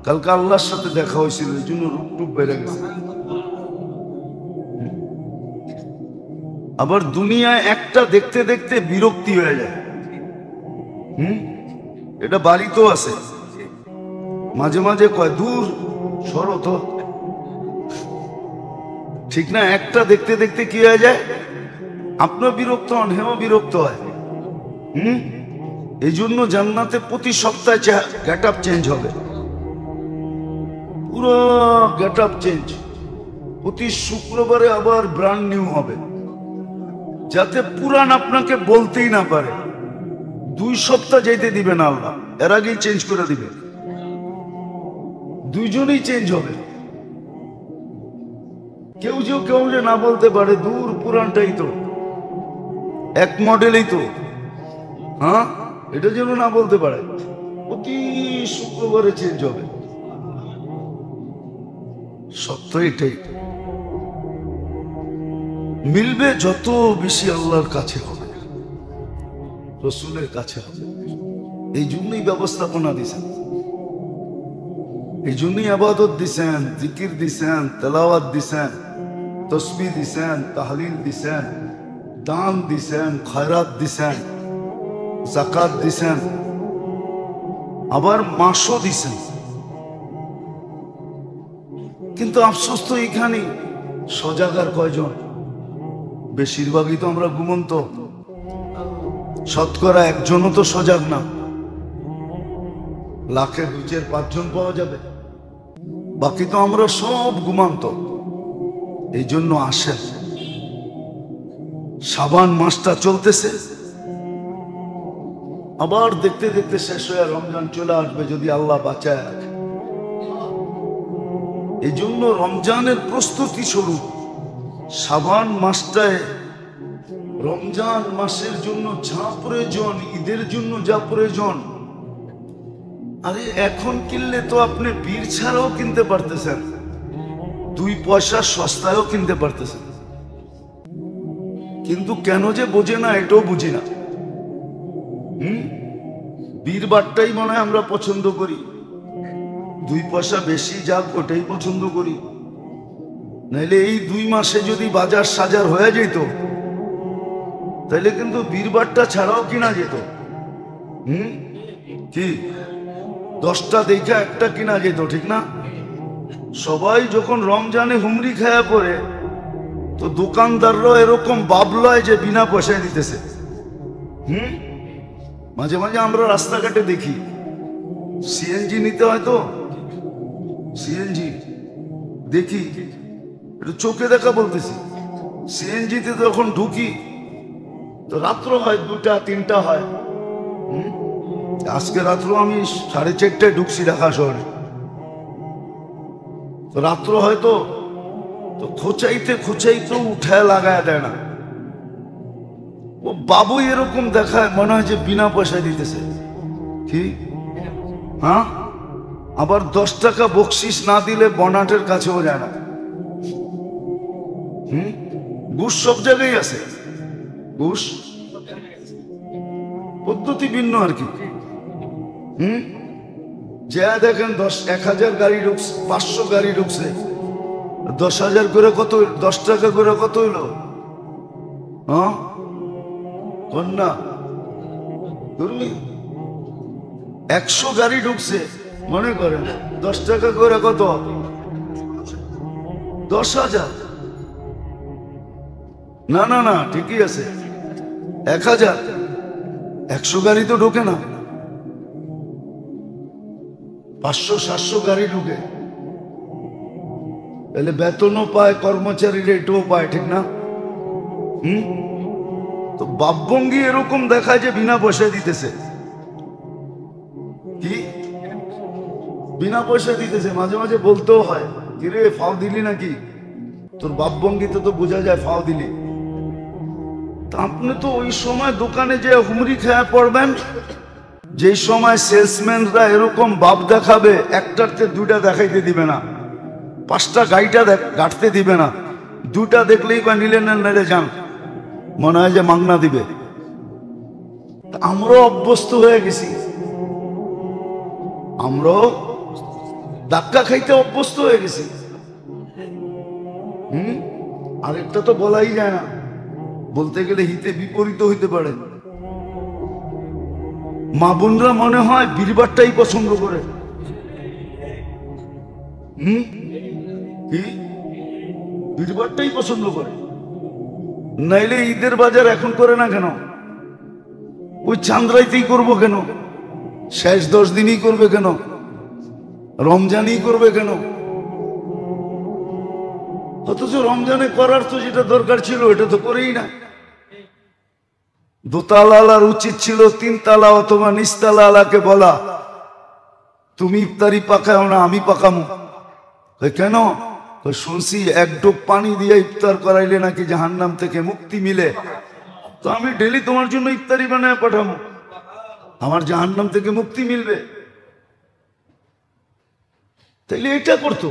কালকে আল্লাহর সাথে দেখা হয়েছিল, এই জন্য রূপ বেড়ে গেছে। আবার দুনিয়ায় একটা দেখতে দেখতে বিরক্তি হয়ে যায়। এটা বাড়িতেও আছে, মাঝে মাঝে কয় দূর সরো তো, ঠিক না? একটা দেখতে দেখতে কি হয়ে যায়, আপনার বিরক্ত হন, হেও বিরক্ত হয়। এই জন্য জান্নাতে প্রতি সপ্তাহে গেট আপ চেঞ্জ হবে, পুরো গেট আপ চেঞ্জ। প্রতি শুক্রবারে আবার ব্র্যান্ড নিউ হবে, যাতে পুরান আপনাকে বলতেই না পারে। 2 সপ্তাহ যেতে দিবে না আল্লাহ, এর আগেই চেঞ্জ করে দিবে। দুইজনেই চেঞ্জ হবে। কেউ যে না বলতে পারে দূর পুরানটাই তো, এক মডেলই তো, হ্যাঁ, এটা যেন না বলতে পারে। প্রতি শুক্রবারে চেঞ্জ হবে। সত্য এটাই, মিলবে যত বেশি আল্লাহর কাছে হবে, রসুলের কাছে হবে। এই জন্যই ব্যবস্থাপনা দিছেন, এই জন্যই আবাদত দিছেন, জিকির দিছেন, তেলাওয়াত দিছেন, তসবিহ দিছেন, তাহলিল দিছেন, দান দিছেন, খয়রাত দিছেন, যাকাত দিছেন, আবার মাসও দিছেন। কিন্তু আফসোস তো এখানে সজাগার কয়জন? বেশিরভাগই তো আমরা ঘুমন্ত। শতকরা 1 জনও তো সজাগ না। লাখে 2-5 জন পাওয়া যাবে, বাকি তো আমরা সব ঘুমান্ত। এই জন্য আসেন, শাবান মাসটা চলতেছে, আবার দেখতে দেখতে শেষ হয়ে রমজান চলে আসবে যদি আল্লাহ বাঁচায় রাখে। এই জন্য রমজানের প্রস্তুতি স্বরূপ শাবান মাসটায়, রমজান মাসের জন্য যা প্রয়োজন, ঈদের জন্য যা প্রয়োজন, আরে এখন কিনলে তো আপনি বীর ছাড়াও কিনতে পারতেছেন, 2 পয়সা সস্তায়ও কিনতে পারতেছেন। কিন্তু কেন যে বোঝে না, এটাও বুঝি না। বীর বাটটাই মনে হয় আমরা পছন্দ করি, 2 পয়সা বেশি যাক ওটাই পছন্দ করি। নাইলে এই 2 মাসে যদি বাজার সাজার হয়ে যেত, তাহলে কিন্তু বীরবারটা ছাড়াও কিনা যেত। কি 10টা দেখে একটা কিনা যেত, ঠিক না? সবাই যখন রমজানে হুমরি খায়া পড়ে, তো দোকানদাররা এরকম বাবলয় যে বিনা পয়সায় দিতেছে। মাঝে মাঝে আমরা রাস্তাঘাটে দেখি সিএনজি নিতে হয়, তো সিএনজি দেখি, একটু চোখে দেখা বলতেছি, সিএনজিতে যখন ঢুকি তো রাত্র হয় 2টা-3টা হয়। আজকে রাত্র আমি 4:30টায় ঢুকছি ঢাকা শহরে, তো রাত্র হয়তো তো খোঁচাইতে উঠায় লাগায় দেয় না। ও বাবু এরকম দেখায়, মনে হয় যে বিনা পয়সায় দিতেছে। কি হ্যাঁ, আবার 10 টাকা বকশিস না দিলে বনাটের কাছেও যায় না। ঘুষ সব জায়গায় আছে, ঘুষ পদ্ধতি ভিন্ন আর কি। যা দেখেন 1000 গাড়ি ঢুকছে, 500 গাড়ি ঢুকছে, 10,000 করে কত, 10 টাকা করে কত হইলো? হ্যাঁ কন্যা তুমি 100 গাড়ি ঢুকছে, মনে করেন 10 টাকা করে কত? 10,000। না না না, ঠিকই আছে, 1000। 100 গাড়ি তো ঢোকে না, 500-700 গাড়ি ঢুকে, তাহলে বেতনও পায়, কর্মচারী রেটও পায়, ঠিক না? তো বাপভঙ্গি এরকম দেখায় যে বিনা পয়সায় দিতেছে। বিনা পয়সা দিতেছে, মাঝে মাঝে বলতেও হয় কিরে ফাও দিলি নাকি, তোর বাপ ভঙ্গিতে তো বোঝা যায় ফাও দিলি। তা আপনি তো ওই সময় দোকানে যে হুমরি খেয়ে পড়বেন, যেই সময় সেলসম্যানরা এরকম ভাব দেখাবে, একটাতে দুইটা দেখাইতে দিবে না, 5টা গাড়িটা গাঁটতে দিবে না, 2টা দেখলেই বা নিলে না নেড়ে যান, মনে হয় যে মাগনা দিবে। আমরাও অভ্যস্ত হয়ে গেছি, আমরাও ধাক্কা খাইতে অভ্যস্ত হয়ে গেছি। আরেকটা তো বলাই যায় না, বলতে গেলে হিতে বিপরীত হইতে পারে। মা বোনরা মনে হয় বীরবারটাই পছন্দ করে। কি বীরবারটাই পছন্দ করে, নাইলে ঈদের বাজার এখন করে না কেন? ওই চান্দ্রাইতেই করবো কেন? শেষ 10 দিনই করবে কেন? রমজানই করবে কেন? অথচ রমজানে করার তো যেটা দরকার ছিল এটা তো করেই না। দোতালার উচিত ছিল 3 তালা অথবা নিচতলা আলাকে বলা, তুমি ইফতারি পাকাও না, আমি পাকামো। কেন? শুনছি 1 ডোব পানি দিয়ে ইফতার করাইলে নাকি জাহান্নাম থেকে মুক্তি মিলে, তো আমি ডেলি তোমার জন্য ইফতারি বানায় পাঠাবো, আমার জাহান্নাম থেকে মুক্তি মিলবে। তাইলে এটা করতো।